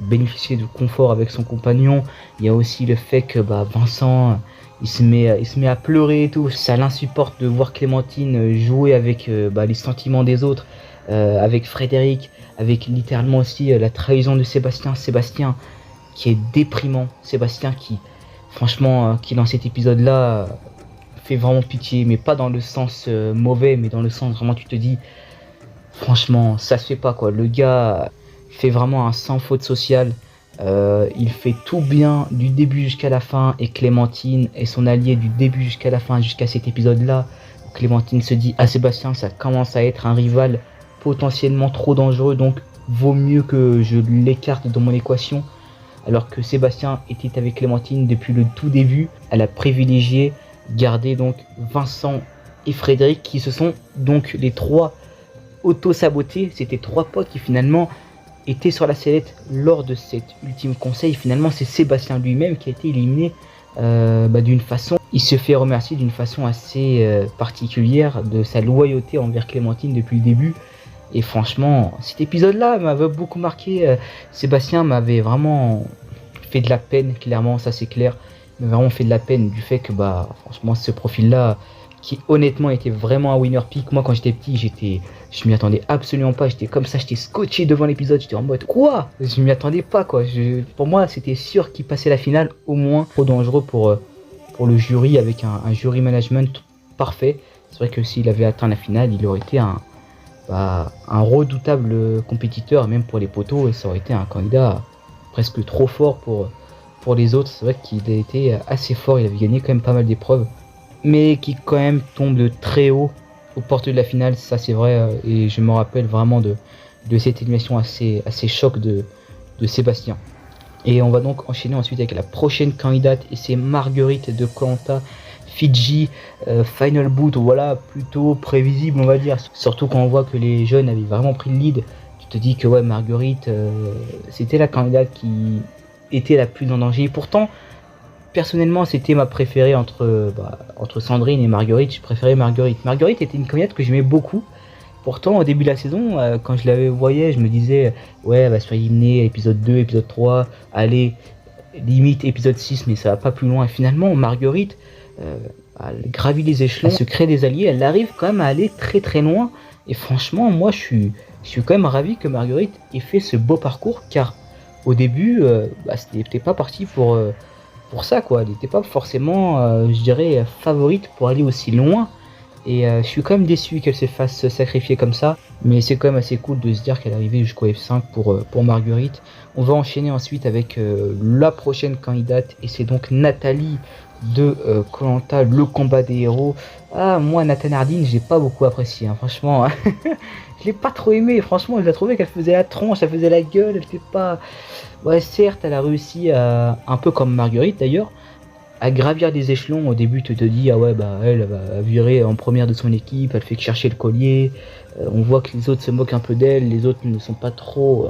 S1: bénéficier de confort avec son compagnon. Il y a aussi le fait que Vincent il se met à pleurer et tout. Ça l'insupporte de voir Clémentine jouer avec les sentiments des autres, avec Frédéric, avec littéralement aussi la trahison de Sébastien qui est déprimant, Sébastien qui franchement qui dans cet épisode là fait vraiment pitié, mais pas dans le sens mauvais, mais dans le sens vraiment tu te dis franchement ça se fait pas quoi. Le gars fait vraiment un sans faute sociale. Il fait tout bien du début jusqu'à la fin, et Clémentine est son allié du début jusqu'à la fin, jusqu'à cet épisode là. Clémentine se dit à Sébastien, ça commence à être un rival potentiellement trop dangereux, donc vaut mieux que je l'écarte dans mon équation. Alors que Sébastien était avec Clémentine depuis le tout début, elle a privilégié garder donc Vincent et Frédéric, qui se sont donc les trois auto-sabotés. C'était trois potes qui finalement étaient sur la sellette lors de cet ultime conseil. Finalement c'est Sébastien lui-même qui a été éliminé d'une façon, il se fait remercier d'une façon assez particulière de sa loyauté envers Clémentine depuis le début. Et franchement cet épisode là m'avait beaucoup marqué. Sébastien m'avait vraiment fait de la peine, clairement, ça c'est clair. Il m'a vraiment fait de la peine du fait que franchement ce profil là, qui honnêtement était vraiment un winner pick. Moi quand j'étais petit, je m'y attendais absolument pas, j'étais comme ça, j'étais scotché devant l'épisode, j'étais en mode quoi, je m'y attendais pas quoi. Pour moi c'était sûr qu'il passait la finale, au moins. Trop dangereux pour le jury, avec un jury management parfait. C'est vrai que s'il avait atteint la finale, il aurait été un redoutable compétiteur, même pour les poteaux, et ça aurait été un candidat presque trop fort pour les autres. C'est vrai qu'il a été assez fort, il avait gagné quand même pas mal d'épreuves, mais qui quand même tombe de très haut aux portes de la finale, ça c'est vrai. Et je me rappelle vraiment de cette élimination assez choc de Sébastien. Et on va donc enchaîner ensuite avec la prochaine candidate, et c'est Marguerite de Koh-Lanta Fidji. Final boot, voilà, plutôt prévisible on va dire, surtout quand on voit que les jeunes avaient vraiment pris le lead. Tu te dis que ouais, Marguerite c'était la candidate qui était la plus en danger. Et pourtant personnellement, c'était ma préférée entre Sandrine et Marguerite. Je préférais Marguerite. Marguerite était une candidate que j'aimais beaucoup. Pourtant, au début de la saison, quand je la voyais, je me disais, ouais, elle va se faire éliminer, épisode 2, épisode 3, allez, limite épisode 6, mais ça va pas plus loin. Et finalement, Marguerite, elle gravit les échelons, elle se crée des alliés, elle arrive quand même à aller très très loin. Et franchement, moi, je suis quand même ravi que Marguerite ait fait ce beau parcours, car au début, c'était pas parti pour ça, quoi. Elle n'était pas forcément, je dirais, favorite pour aller aussi loin. Et je suis quand même déçu qu'elle se fasse sacrifier comme ça. Mais c'est quand même assez cool de se dire qu'elle est arrivée jusqu'au F5 pour Marguerite. On va enchaîner ensuite avec la prochaine candidate. Et c'est donc Nathalie de Koh-Lanta, le combat des héros. Ah, moi, Nathan Hardin, j'ai pas beaucoup apprécié, hein, franchement. Je l'ai pas trop aimé, franchement. Je la trouvais qu'elle faisait la tronche, elle faisait la gueule. Elle fait pas. Ouais, certes, elle a réussi à, un peu comme Marguerite d'ailleurs, à gravir des échelons. Au début, tu te dis, ah ouais, bah elle va virer en première de son équipe, elle fait que chercher le collier. On voit que les autres se moquent un peu d'elle, les autres ne sont pas trop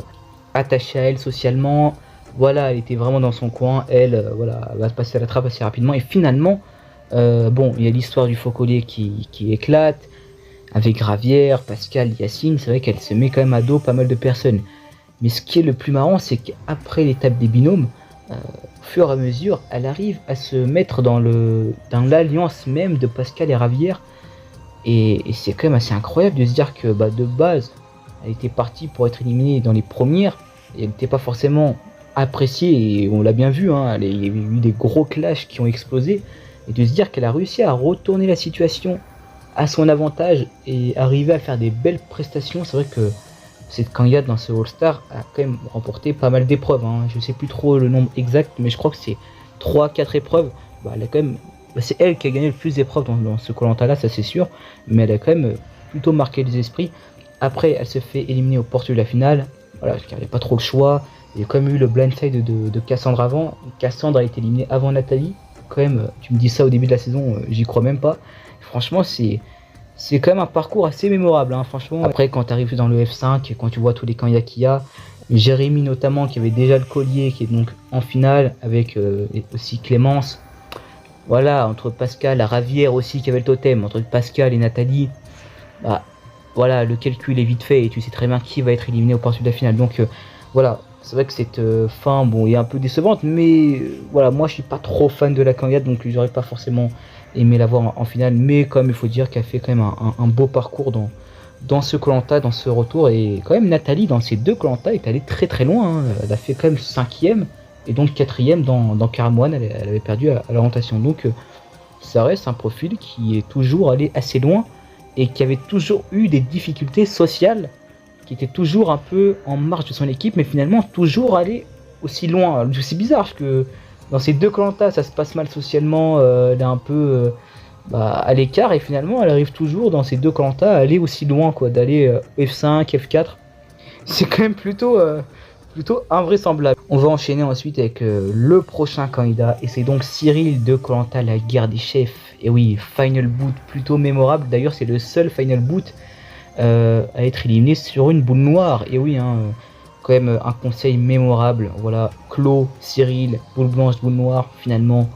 S1: attachés à elle socialement. Voilà, elle était vraiment dans son coin, elle, voilà, elle va se passer à la trappe assez rapidement. Et finalement, bon, il y a l'histoire du faux collier qui éclate, avec Gravière, Pascal, Yacine. C'est vrai qu'elle se met quand même à dos pas mal de personnes. Mais ce qui est le plus marrant, c'est qu'après l'étape des binômes, au fur et à mesure, elle arrive à se mettre dans l'alliance même de Pascal et Ravière. Et c'est quand même assez incroyable de se dire que de base, elle était partie pour être éliminée dans les premières. Et elle n'était pas forcément appréciée, et on l'a bien vu, hein, il y a eu des gros clashs qui ont explosé. Et de se dire qu'elle a réussi à retourner la situation à son avantage et arriver à faire des belles prestations. C'est vrai que cette candidate dans ce All-Star a quand même remporté pas mal d'épreuves, hein. Je sais plus trop le nombre exact, mais je crois que c'est 3-4 épreuves. Elle a quand même, c'est elle qui a gagné le plus d'épreuves dans ce Koh-Lanta là, ça c'est sûr, mais elle a quand même plutôt marqué les esprits. Après, elle se fait éliminer au porte de la finale, voilà, parce qu'il n'y avait pas trop le choix. Il y a quand même eu le blindside de Cassandre avant. Cassandre a été éliminée avant Nathalie. Quand même, tu me dis ça au début de la saison, j'y crois même pas. Franchement, c'est quand même un parcours assez mémorable, hein, franchement. Après, quand tu arrives dans le F5, quand tu vois tous les candidats qu'il y a, Jérémy notamment, qui avait déjà le collier, qui est donc en finale, avec aussi Clémence. Voilà, entre Pascal, la Ravière aussi, qui avait le totem, entre Pascal et Nathalie, voilà, le calcul est vite fait, et tu sais très bien qui va être éliminé au parti de la finale. Donc voilà, c'est vrai que cette fin, bon, est un peu décevante, mais voilà, moi je suis pas trop fan de la candidate, donc j'aurais pas forcément aimé la voir en finale, mais quand même il faut dire qu'elle fait quand même un beau parcours dans ce Koh-Lanta, dans ce retour. Et quand même Nathalie dans ces deux Koh-Lanta est allée très très loin, hein. Elle a fait quand même 5ème et donc 4ème dans Karam One. Elle avait perdu à l'orientation, donc ça reste un profil qui est toujours allé assez loin et qui avait toujours eu des difficultés sociales, qui était toujours un peu en marge de son équipe, mais finalement toujours allé aussi loin. C'est bizarre parce que dans ces deux Koh-Lanta, ça se passe mal socialement, elle est un peu à l'écart, et finalement elle arrive toujours dans ces deux Koh-Lanta à aller aussi loin, quoi, d'aller F5, F4. C'est quand même plutôt invraisemblable. On va enchaîner ensuite avec le prochain candidat, et c'est donc Cyril de Koh-Lanta, la guerre des chefs. Et oui, final boot plutôt mémorable. D'ailleurs, c'est le seul final boot à être éliminé sur une boule noire. Et oui, hein, quand même un conseil mémorable. Voilà, Clos, Cyril, boule blanche, boule noire. Finalement,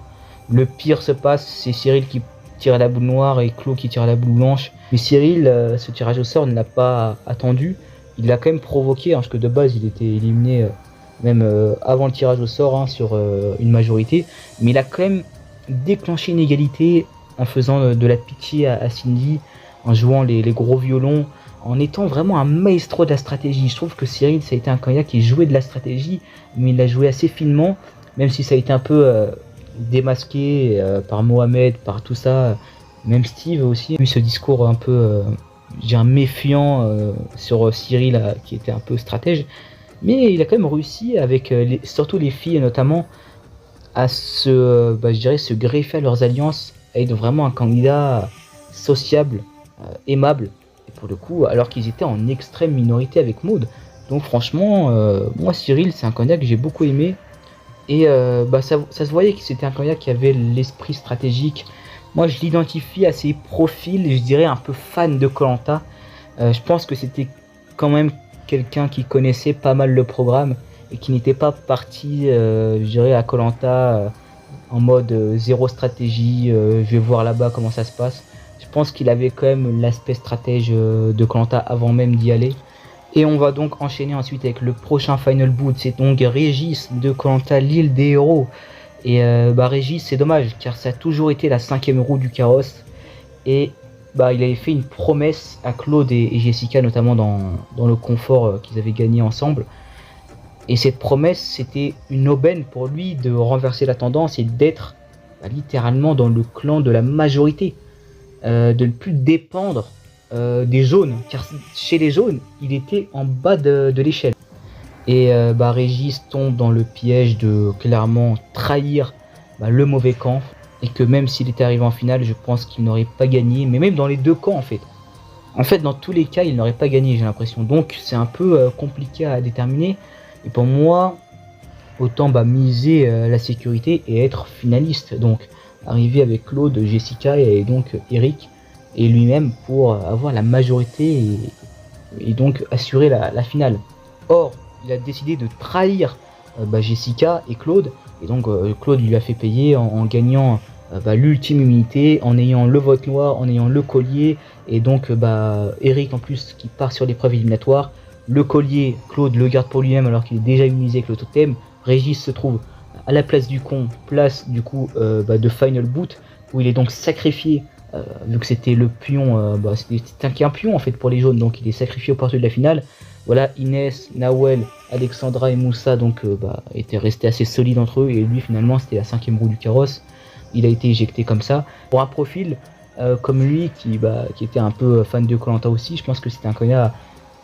S1: le pire se passe, c'est Cyril qui tire à la boule noire et Clos qui tire à la boule blanche. Mais Cyril, ce tirage au sort ne l'a pas attendu. Il l'a quand même provoqué, hein, parce que de base il était éliminé même avant le tirage au sort, hein, sur une majorité. Mais il a quand même déclenché une égalité en faisant de la pitié à Cindy, en jouant les gros violons, en étant vraiment un maestro de la stratégie. Je trouve que Cyril, ça a été un candidat qui jouait de la stratégie, mais il l'a joué assez finement, même si ça a été un peu démasqué par Mohamed, par tout ça. Même Steve aussi a eu ce discours un peu méfiant sur Cyril, qui était un peu stratège. Mais il a quand même réussi, avec surtout les filles notamment, à se greffer à leurs alliances, à être vraiment un candidat sociable, aimable, et pour le coup, alors qu'ils étaient en extrême minorité avec Maud. Donc franchement, moi Cyril, c'est un candidat que j'ai beaucoup aimé, et ça se voyait que c'était un candidat qui avait l'esprit stratégique. Moi je l'identifie à ses profils, je dirais un peu fan de Koh-Lanta. Je pense que c'était quand même quelqu'un qui connaissait pas mal le programme, et qui n'était pas parti, je dirais, à Koh-Lanta en mode zéro stratégie, je vais voir là-bas comment ça se passe. Je pense qu'il avait quand même l'aspect stratège de Koh-Lanta avant même d'y aller. Et on va donc enchaîner ensuite avec le prochain Final Boot, c'est donc Régis de Koh-Lanta, l'île des héros. Et Régis, c'est dommage car ça a toujours été la 5e roue du carrosse. Et il avait fait une promesse à Claude et Jessica, notamment dans le confort qu'ils avaient gagné ensemble. Et cette promesse, c'était une aubaine pour lui de renverser la tendance et d'être littéralement dans le clan de la majorité. De ne plus dépendre des jaunes, car chez les jaunes, il était en bas de l'échelle. Et Régis tombe dans le piège de clairement trahir le mauvais camp. Et que même s'il était arrivé en finale, je pense qu'il n'aurait pas gagné. Mais même dans les deux camps en fait. En fait, dans tous les cas, il n'aurait pas gagné, j'ai l'impression. Donc c'est un peu compliqué à déterminer. Et pour moi, autant miser la sécurité et être finaliste. Donc arriver avec Claude, Jessica et donc Eric et lui-même pour avoir la majorité et donc assurer la finale. Or, il a décidé de trahir Jessica et Claude. Et donc Claude lui a fait payer en gagnant l'ultime immunité, en ayant le vote noir, en ayant le collier. Et donc Eric en plus qui part sur l'épreuve éliminatoire. Le collier, Claude le garde pour lui-même alors qu'il est déjà immunisé avec le totem. Régis se trouve à la place du con, place du coup de Final Boot, où il est donc sacrifié, vu que c'était le pion, c'était un pion en fait pour les jaunes, donc il est sacrifié au portée de la finale. Voilà, Inès, Nawel, Alexandra et Moussa donc étaient restés assez solides entre eux, et lui finalement c'était la 5e roue du carrosse. Il a été éjecté comme ça. Pour un profil comme lui qui était un peu fan de Koh-Lanta aussi, je pense que c'était un candidat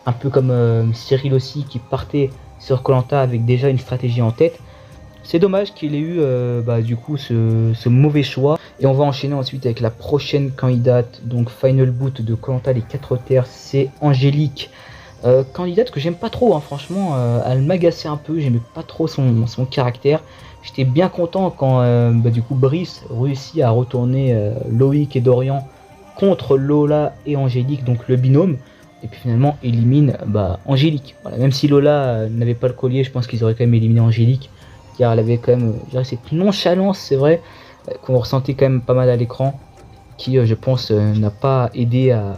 S1: un peu comme Cyril aussi, qui partait sur Koh-Lanta avec déjà une stratégie en tête. C'est dommage qu'il ait eu du coup ce mauvais choix. Et on va enchaîner ensuite avec la prochaine candidate, donc Final Boot de Koh-Lanta les 4 terres, c'est Angélique. Candidate que j'aime pas trop, hein, franchement, elle m'agaçait un peu, j'aimais pas trop son caractère. J'étais bien content quand du coup Brice réussit à retourner Loïc et Dorian contre Lola et Angélique, donc le binôme. Et puis finalement élimine Angélique. Voilà, même si Lola n'avait pas le collier, je pense qu'ils auraient quand même éliminé Angélique, car elle avait quand même cette nonchalance, c'est vrai, qu'on ressentait quand même pas mal à l'écran, qui je pense n'a pas aidé à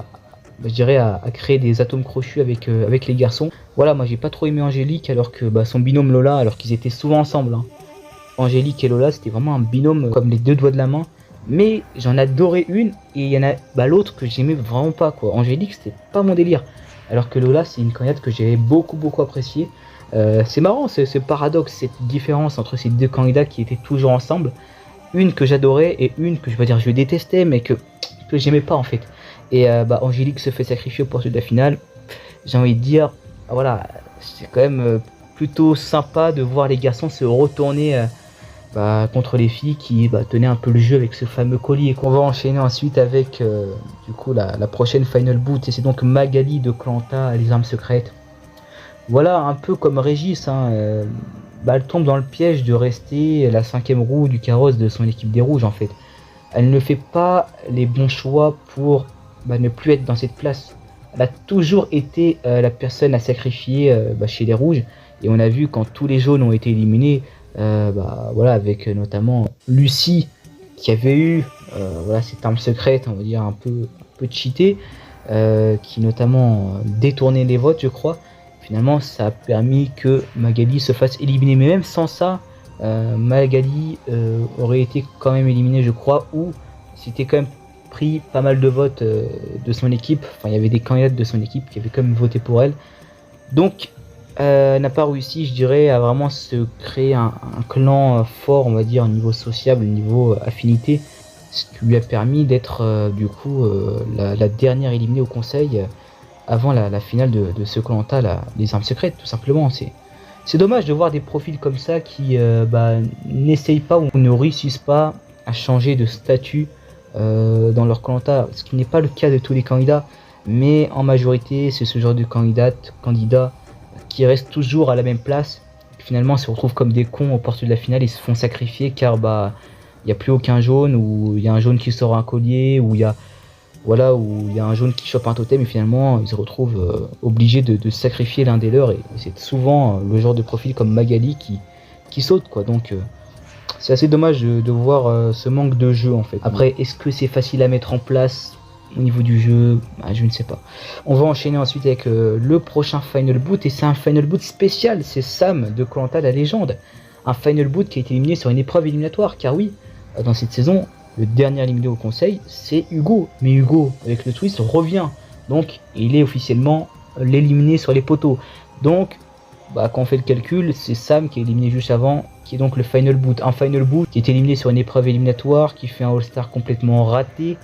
S1: créer des atomes crochus avec les garçons. Voilà, moi j'ai pas trop aimé Angélique, alors que son binôme Lola, alors qu'ils étaient souvent ensemble, hein. Angélique et Lola, c'était vraiment un binôme comme les deux doigts de la main. Mais j'en adorais une, et il y en a l'autre que j'aimais vraiment pas, quoi. Angélique, c'était pas mon délire, alors que Lola, c'est une candidate que j'avais beaucoup appréciée. C'est marrant ce paradoxe, cette différence entre ces deux candidats qui étaient toujours ensemble. Une que j'adorais et une que je détestais, mais que j'aimais pas en fait. Et Angélique se fait sacrifier au portée de la finale. J'ai envie de dire, voilà, c'est quand même plutôt sympa de voir les garçons se retourner contre les filles qui tenaient un peu le jeu avec ce fameux collier. On va enchaîner ensuite avec du coup la prochaine Final Boot, et c'est donc Magali de Koh-Lanta, les armes secrètes. Voilà, un peu comme Régis, hein, elle tombe dans le piège de rester la 5e roue du carrosse de son équipe des rouges en fait. Elle ne fait pas les bons choix pour ne plus être dans cette place. Elle a toujours été la personne à sacrifier chez les rouges, et on a vu quand tous les jaunes ont été éliminés, voilà, avec notamment Lucie qui avait eu cette arme secrète, on va dire un peu cheatée, qui notamment détournait les votes, je crois. Finalement ça a permis que Magali se fasse éliminer, mais même sans ça Magali aurait été quand même éliminée, je crois, ou c'était quand même pris pas mal de votes de son équipe. Enfin, il y avait des candidates de son équipe qui avaient quand même voté pour elle. Donc n'a pas réussi, je dirais, à vraiment se créer un clan fort, on va dire, au niveau sociable, au niveau affinité, ce qui lui a permis d'être du coup la dernière éliminée au conseil avant la finale de ce Koh-Lanta, les armes secrètes, tout simplement. C'est dommage de voir des profils comme ça qui n'essayent pas ou ne réussissent pas à changer de statut dans leur Koh-Lanta, ce qui n'est pas le cas de tous les candidats, mais en majorité c'est ce genre de candidats qui restent toujours à la même place, qui finalement se retrouvent comme des cons aux portes de la finale et se font sacrifier car il n'y a plus aucun jaune, ou il y a un jaune qui sort un collier, ou il y a un jaune qui chope un totem, et finalement ils se retrouvent obligés de sacrifier l'un des leurs, et c'est souvent le genre de profil comme Magali qui saute, quoi. Donc c'est assez dommage de voir ce manque de jeu en fait. Après, est-ce que c'est facile à mettre en place au niveau du jeu? Je ne sais pas. On va enchaîner ensuite avec le prochain Final Boot, et c'est un Final Boot spécial, c'est Sam de Koh-Lanta la légende. Un Final Boot qui a été éliminé sur une épreuve éliminatoire, car oui, dans cette saison, le dernier éliminé au conseil, c'est Hugo. Mais Hugo, avec le twist, revient. Donc, il est officiellement l'éliminé sur les poteaux. Donc, quand on fait le calcul, c'est Sam qui est éliminé juste avant, qui est donc le Final Boot. Un Final Boot qui est éliminé sur une épreuve éliminatoire, qui fait un All-Star complètement raté,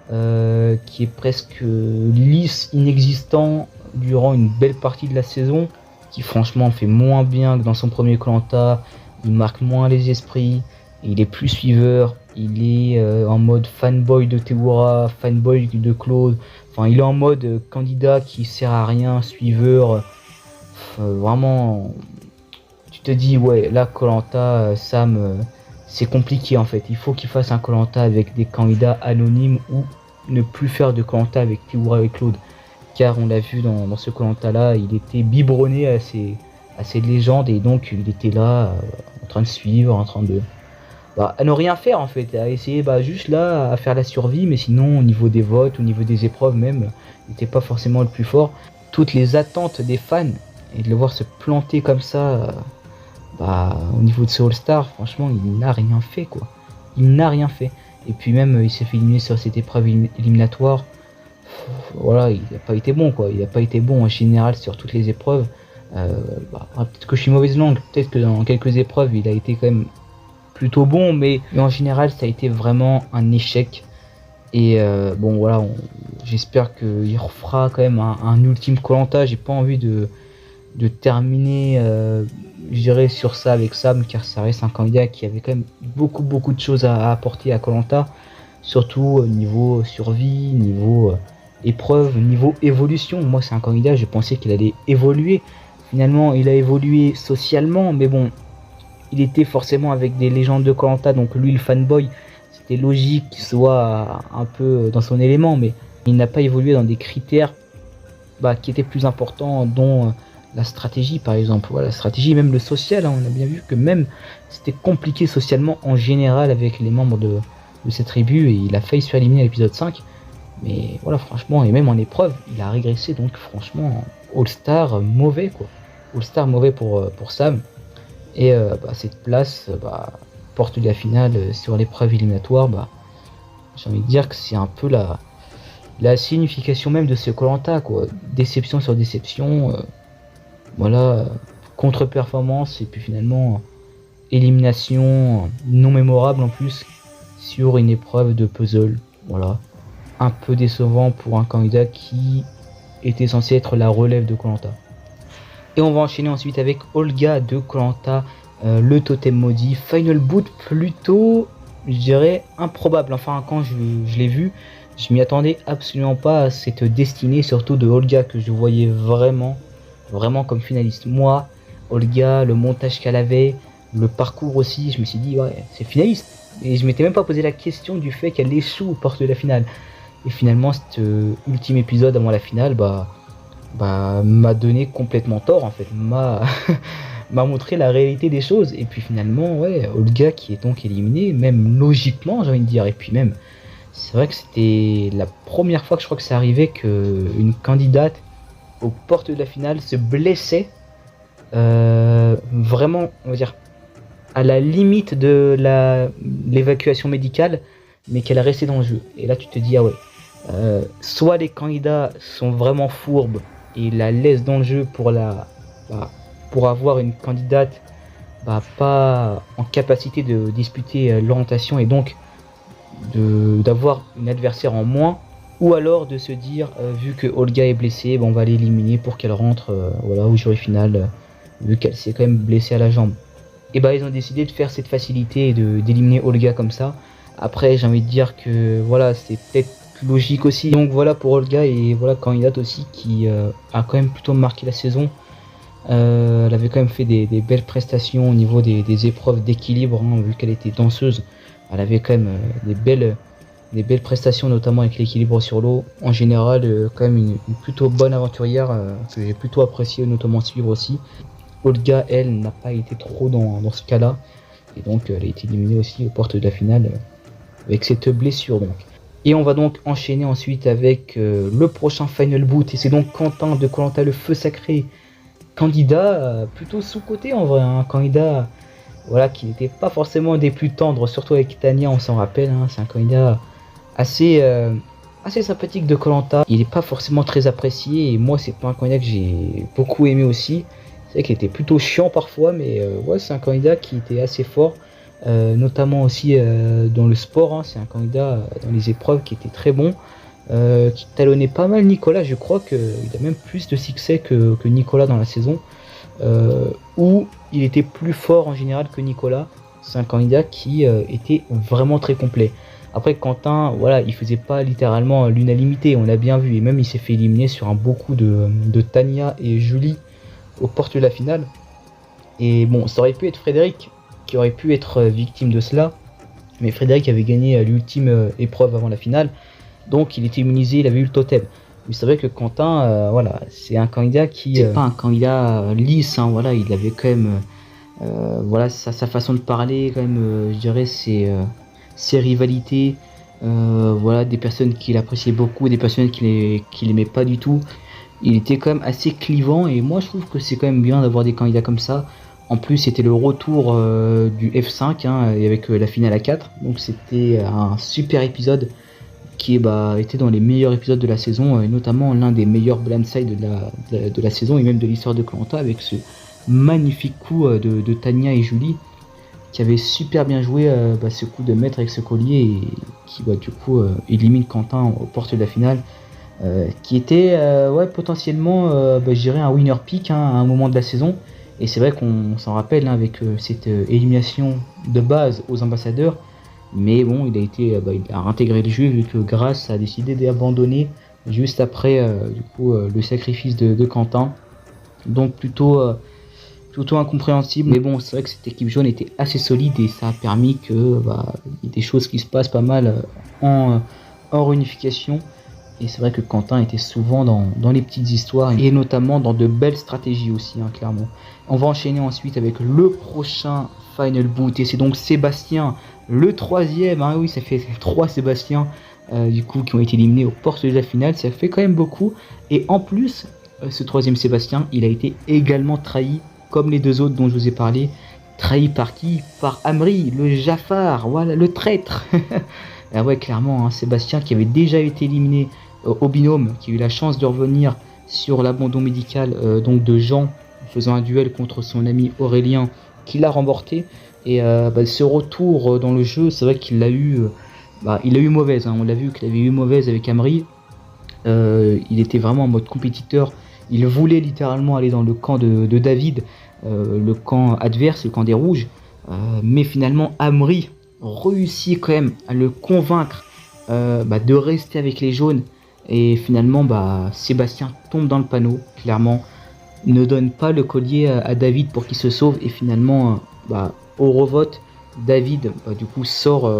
S1: qui est presque lisse, inexistant durant une belle partie de la saison, qui franchement fait moins bien que dans son premier Koh-Lanta. Il marque moins les esprits, il est plus suiveur, il est en mode fanboy de Théoura, fanboy de Claude, enfin il est en mode candidat qui sert à rien, suiveur, vraiment tu te dis ouais là Koh-Lanta, Sam, c'est compliqué en fait, il faut qu'il fasse un Koh-Lanta avec des candidats anonymes ou ne plus faire de Koh-Lanta avec Théoura et Claude, car on l'a vu dans ce Koh-Lanta là, il était biberonné à ces légendes, et donc il était là en train de suivre, en train de à ne rien faire en fait, à essayer juste là à faire la survie, mais sinon au niveau des votes, au niveau des épreuves même, il n'était pas forcément le plus fort. Toutes les attentes des fans, et de le voir se planter comme ça, au niveau de ce All-Star, franchement il n'a rien fait quoi. Il n'a rien fait. Et puis même il s'est fait éliminer sur cette épreuve éliminatoire. Voilà, il n'a pas été bon quoi. Il n'a pas été bon en général sur toutes les épreuves. Peut-être que je suis mauvaise langue, peut-être que dans quelques épreuves il a été quand même plutôt bon, mais en général ça a été vraiment un échec. Et voilà, j'espère qu'il refera quand même un ultime Koh-Lanta. J'ai pas envie de terminer je dirais sur ça avec Sam, car ça reste un candidat qui avait quand même beaucoup de choses à apporter à Koh-Lanta, surtout niveau survie, niveau épreuve, niveau évolution. Moi c'est un candidat, je pensais qu'il allait évoluer. Finalement il a évolué socialement, mais bon, il était forcément avec des légendes de Koh-Lanta, donc lui le fanboy, c'était logique qu'il soit un peu dans son élément, mais il n'a pas évolué dans des critères qui étaient plus importants, dont la stratégie par exemple. Voilà, la stratégie, même le social, on a bien vu que même c'était compliqué socialement en général avec les membres de cette tribu, et il a failli se faire éliminer à l'épisode 5. Mais voilà, franchement, et même en épreuve, il a régressé, donc franchement, All-Star mauvais quoi. All-Star mauvais pour Sam. Et cette place, porte de la finale sur l'épreuve éliminatoire, j'ai envie de dire que c'est un peu la signification même de ce Koh-Lanta quoi. Déception sur déception, contre-performance, et puis finalement élimination non mémorable en plus sur une épreuve de puzzle. Voilà, un peu décevant pour un candidat qui était censé être la relève de Koh-Lanta. Et on va enchaîner ensuite avec Olga de Koh-Lanta, le totem maudit. Final Boot plutôt, je dirais, improbable. Enfin, quand je l'ai vu, je m'y attendais absolument pas à cette destinée, surtout de Olga, que je voyais vraiment comme finaliste. Moi, Olga, le montage qu'elle avait, le parcours aussi, je me suis dit, ouais, c'est finaliste. Et je m'étais même pas posé la question du fait qu'elle échoue aux portes de la finale. Et finalement, cet ultime épisode avant la finale, m'a donné complètement tort en fait, m'a montré la réalité des choses. Et puis finalement ouais, Olga qui est donc éliminée, même logiquement j'ai envie de dire. Et puis même c'est vrai que c'était la première fois que je crois que ça arrivait qu'une candidate aux portes de la finale se blessait vraiment, on va dire à la limite de l'évacuation médicale, mais qu'elle a resté dans le jeu. Et là tu te dis ah ouais, soit les candidats sont vraiment fourbes et la laissent dans le jeu pour avoir une candidate pas en capacité de disputer l'orientation, et donc d'avoir une adversaire en moins, ou alors de se dire vu que Olga est blessée, on va l'éliminer pour qu'elle rentre au jury final, vu qu'elle s'est quand même blessée à la jambe. Et ils ont décidé de faire cette facilité et d'éliminer Olga comme ça. Après j'ai envie de dire que voilà, c'est peut-être logique aussi. Donc voilà pour Olga, et voilà candidate aussi qui a quand même plutôt marqué la saison. Elle avait quand même fait des belles prestations au niveau des épreuves d'équilibre, vu qu'elle était danseuse. Elle avait quand même des belles prestations, notamment avec l'équilibre sur l'eau. En général, quand même une plutôt bonne aventurière que j'ai plutôt apprécié, notamment suivre aussi. Olga, elle, n'a pas été trop dans ce cas-là. et donc elle a été éliminée aussi aux portes de la finale avec cette blessure donc. Et on va donc enchaîner ensuite avec le prochain Final Boot, et c'est donc Quentin de Koh-Lanta le Feu Sacré, candidat plutôt sous-coté en vrai, un candidat voilà, qui n'était pas forcément des plus tendres, surtout avec Tania, on s'en rappelle, hein, c'est un candidat assez sympathique de Koh-Lanta. Il n'est pas forcément très apprécié, et moi c'est pas un candidat que j'ai beaucoup aimé aussi. C'est vrai qu'il était plutôt chiant parfois, mais ouais, c'est un candidat qui était assez fort, notamment aussi dans le sport, hein. C'est un candidat dans les épreuves qui était très bon, qui talonnait pas mal Nicolas. Je crois qu'il a même plus de succès que Nicolas dans la saison, où il était plus fort en général que Nicolas. C'est un candidat qui était vraiment très complet. Après Quentin, voilà, il faisait pas littéralement l'unanimité, on l'a bien vu, et même il s'est fait éliminer sur un beaucoup de Tania et Julie aux portes de la finale. Et bon, ça aurait pu être Frédéric qui aurait pu être victime de cela, mais Frédéric avait gagné l'ultime épreuve avant la finale, donc il était immunisé, il avait eu le totem. Mais c'est vrai que Quentin, voilà, c'est un candidat qui c'est pas un candidat lisse, hein, voilà, il avait quand même voilà, sa façon de parler, quand même, je dirais, ses rivalités, voilà, des personnes qu'il appréciait beaucoup, des personnes qu'il aimait pas du tout. Il était quand même assez clivant, et moi je trouve que c'est quand même bien d'avoir des candidats comme ça. En plus c'était le retour du F5, hein, et avec la finale à 4, donc c'était un super épisode qui était dans les meilleurs épisodes de la saison, et notamment l'un des meilleurs blindside de la saison et même de l'histoire de Koh-Lanta, avec ce magnifique coup de Tania et Julie qui avait super bien joué ce coup de maître avec ce collier, et qui du coup élimine Quentin aux portes de la finale, qui était ouais, potentiellement je dirais un winner pick, hein, à un moment de la saison. Et c'est vrai qu'on s'en rappelle, hein, avec cette élimination de base aux ambassadeurs, mais bon, il a réintégré le jeu vu que Grace a décidé d'abandonner juste après du coup le sacrifice de Quentin, donc plutôt incompréhensible. Mais bon, c'est vrai que cette équipe jaune était assez solide, et ça a permis que y ait des choses qui se passent pas mal en réunification. Et c'est vrai que Quentin était souvent dans les petites histoires, et notamment dans de belles stratégies aussi, hein, clairement. On va enchaîner ensuite avec le prochain Final Boot, et c'est donc Sébastien, le troisième, hein, oui, ça fait 3 Sébastien du coup qui ont été éliminés aux portes de la finale, ça fait quand même beaucoup. Et en plus, ce troisième Sébastien, il a été également trahi, comme les deux autres dont je vous ai parlé. Trahi par qui? Par Amri, le Jafar, voilà, le traître. Ah ouais, clairement, hein, Sébastien qui avait déjà été éliminé au binôme, qui a eu la chance de revenir sur l'abandon médical donc de Jean, faisant un duel contre son ami Aurélien, qui l'a remporté. Et ce retour dans le jeu, c'est vrai qu'il l'a eu, il a eu mauvaise, hein, on l'a vu qu'il avait eu mauvaise avec Amri. Il était vraiment en mode compétiteur, il voulait littéralement aller dans le camp de David, le camp adverse, le camp des rouges, mais finalement Amri réussit quand même à le convaincre de rester avec les jaunes, et finalement Sébastien tombe dans le panneau, clairement, ne donne pas le collier à David pour qu'il se sauve, et finalement au revote, David du coup sort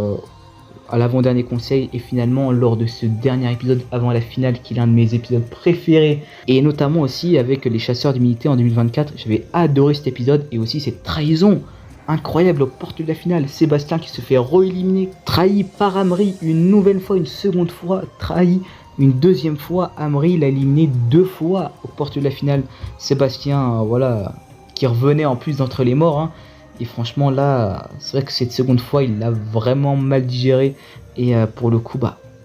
S1: à l'avant-dernier conseil, et finalement lors de ce dernier épisode avant la finale, qui est l'un de mes épisodes préférés, et notamment aussi avec les chasseurs d'immunité en 2024, j'avais adoré cet épisode, et aussi cette trahison incroyable aux portes de la finale, Sébastien qui se fait rééliminer, trahi par Amri une nouvelle fois, une seconde fois, trahi une deuxième fois. Amri l'a éliminé 2 fois aux portes de la finale. Sébastien, voilà, qui revenait en plus d'entre les morts, hein. Et franchement là, c'est vrai que cette seconde fois, il l'a vraiment mal digéré, et pour le coup,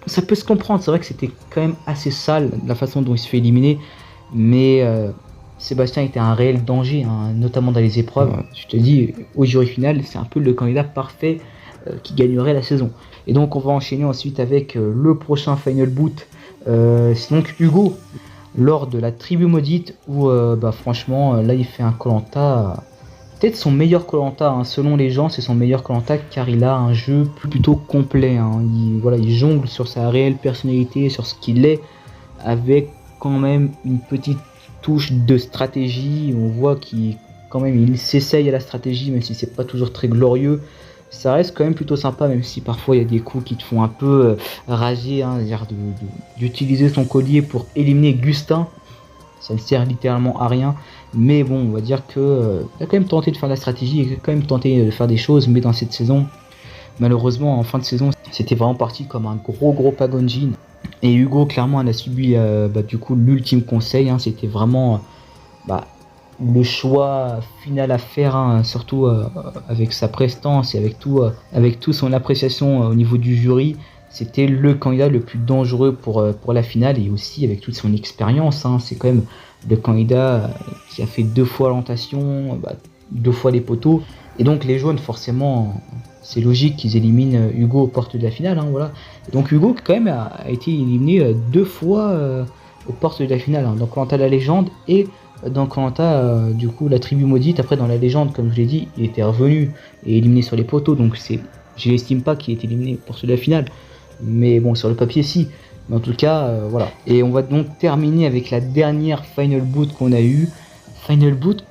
S1: ça peut se comprendre. C'est vrai que c'était quand même assez sale la façon dont il se fait éliminer, mais Sébastien était un réel danger, hein, notamment dans les épreuves. Je te dis, au jury final, c'est un peu le candidat parfait qui gagnerait la saison. Et donc on va enchaîner ensuite avec le prochain Final Boot. C'est donc Hugo, lors de la tribu maudite, où franchement là il fait un Koh-Lanta, peut-être son meilleur Koh-Lanta, hein, selon les gens c'est son meilleur Koh-Lanta, car il a un jeu plutôt complet, hein. Il jongle sur sa réelle personnalité, sur ce qu'il est, avec quand même une petite touche de stratégie. On voit qu'il quand même il s'essaye à la stratégie, même si c'est pas toujours très glorieux. Ça reste quand même plutôt sympa, même si parfois il y a des coups qui te font un peu rager, hein, c'est-à-dire d'utiliser son collier pour éliminer Gustin. ça ne sert littéralement à rien. Mais bon, on va dire que il a quand même tenté de faire de la stratégie, il a quand même tenté de faire des choses, mais dans cette saison, malheureusement en fin de saison, c'était vraiment parti comme un gros pagonjin. Et Hugo clairement elle a subi du coup l'ultime conseil, hein, c'était vraiment le choix final à faire, hein, surtout avec sa prestance et avec tout son appréciation au niveau du jury. C'était le candidat le plus dangereux pour la finale, et aussi avec toute son expérience, hein, c'est quand même le candidat qui a fait 2 fois l'orientation, 2 fois les poteaux, et donc les jaunes forcément c'est logique qu'ils éliminent Hugo aux portes de la finale, hein, voilà. Et donc Hugo quand même a été éliminé 2 fois aux portes de la finale, hein, dans Koh-Lanta la légende et dans Koh-Lanta du coup la tribu maudite. Après dans la légende, comme je l'ai dit, il était revenu et éliminé sur les poteaux, donc je l'estime pas qu'il est éliminé aux portes de la finale, mais bon sur le papier si. Mais en tout cas voilà. Et on va donc terminer avec la dernière Final Boot qu'on a eu. Final Boot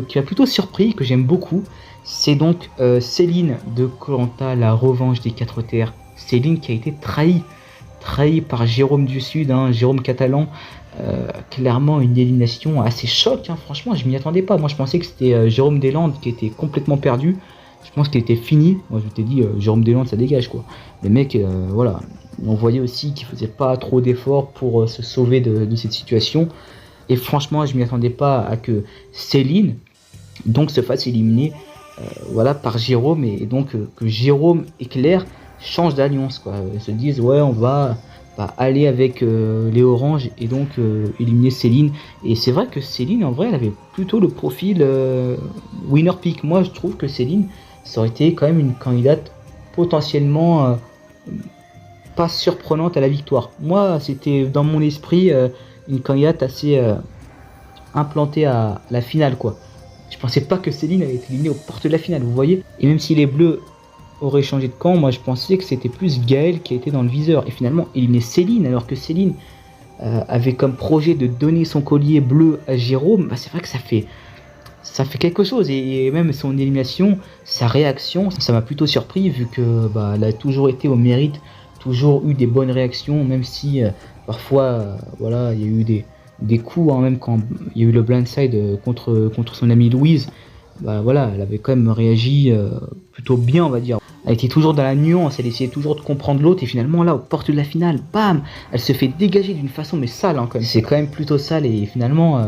S1: qui m'a plutôt surpris, que j'aime beaucoup. C'est donc Céline de Koh-Lanta, la revanche des 4 terres. Céline qui a été trahie par Jérôme du Sud, hein, Jérôme Catalan. Clairement une élimination assez choc, hein, franchement je m'y attendais pas. Moi je pensais que c'était Jérôme Deslandes qui était complètement perdu. Je pense qu'il était fini. Moi je t'ai dit Jérôme Deslandes ça dégage quoi. Le mec voilà, on voyait aussi qu'il faisait pas trop d'efforts pour se sauver de cette situation. Et franchement je m'y attendais pas à que Céline donc se fasse éliminer voilà par Jérôme, et donc que Jérôme et Claire changent d'alliance quoi. Ils se disent ouais on va aller avec les oranges et donc éliminer Céline. Et c'est vrai que Céline en vrai elle avait plutôt le profil winner pick. Moi je trouve que Céline ça aurait été quand même une candidate potentiellement pas surprenante à la victoire. Moi c'était dans mon esprit une candidate assez implantée à la finale quoi. Je pensais pas que Céline allait être éliminée aux portes de la finale, vous voyez. Et même si les bleus auraient changé de camp, moi je pensais que c'était plus Gaël qui était dans le viseur. Et finalement éliminer Céline, alors que Céline avait comme projet de donner son collier bleu à Jérôme, c'est vrai que ça fait quelque chose. Et même son élimination, sa réaction, ça m'a plutôt surpris, vu que elle a toujours été au mérite, toujours eu des bonnes réactions, même si parfois voilà il y a eu des coups, hein, même quand il y a eu le blindside contre son amie Louise, voilà, elle avait quand même réagi plutôt bien, on va dire. Elle était toujours dans la nuance, elle essayait toujours de comprendre l'autre, et finalement là, aux portes de la finale, bam, elle se fait dégager d'une façon mais sale, hein, quand même. C'est quand même plutôt sale, et finalement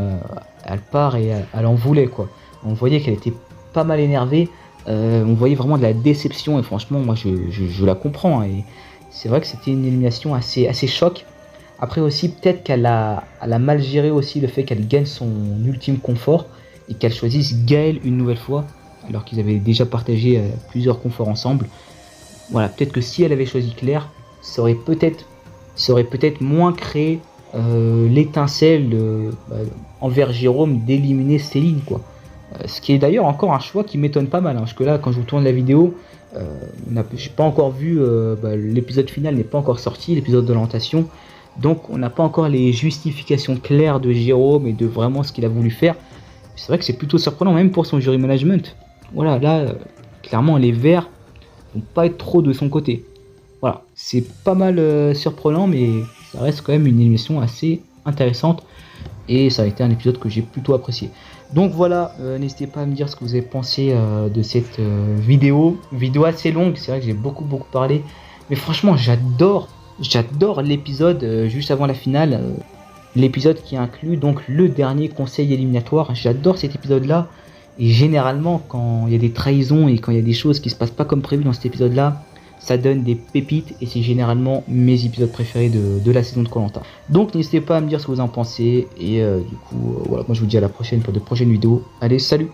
S1: elle part et elle en voulait quoi. On voyait qu'elle était pas mal énervée, on voyait vraiment de la déception, et franchement moi je la comprends, hein, et c'est vrai que c'était une élimination assez choc. Après aussi peut-être qu'elle a mal géré aussi le fait qu'elle gagne son ultime confort et qu'elle choisisse Gaël une nouvelle fois, alors qu'ils avaient déjà partagé plusieurs conforts ensemble. Voilà, peut-être que si elle avait choisi Claire, ça aurait peut-être moins créé l'étincelle envers Jérôme d'éliminer Céline quoi. Ce qui est d'ailleurs encore un choix qui m'étonne pas mal, hein, parce que là quand je vous tourne la vidéo, j'ai pas encore vu, l'épisode final n'est pas encore sorti, l'épisode de l'orientation. Donc on n'a pas encore les justifications claires de Jérôme et de vraiment ce qu'il a voulu faire. C'est vrai que c'est plutôt surprenant, même pour son jury management. Voilà, là, clairement les verts vont pas être trop de son côté. Voilà, c'est pas mal surprenant, mais ça reste quand même une émission assez intéressante. Et ça a été un épisode que j'ai plutôt apprécié. Donc voilà, n'hésitez pas à me dire ce que vous avez pensé de cette vidéo. Vidéo assez longue, c'est vrai que j'ai beaucoup parlé. Mais franchement, j'adore l'épisode juste avant la finale, l'épisode qui inclut donc le dernier conseil éliminatoire. J'adore cet épisode là, et généralement quand il y a des trahisons et quand il y a des choses qui se passent pas comme prévu dans cet épisode là, ça donne des pépites, et c'est généralement mes épisodes préférés de la saison de Koh-Lanta. Donc n'hésitez pas à me dire ce que vous en pensez, et du coup voilà, moi je vous dis à la prochaine pour de prochaines vidéos. Allez, salut!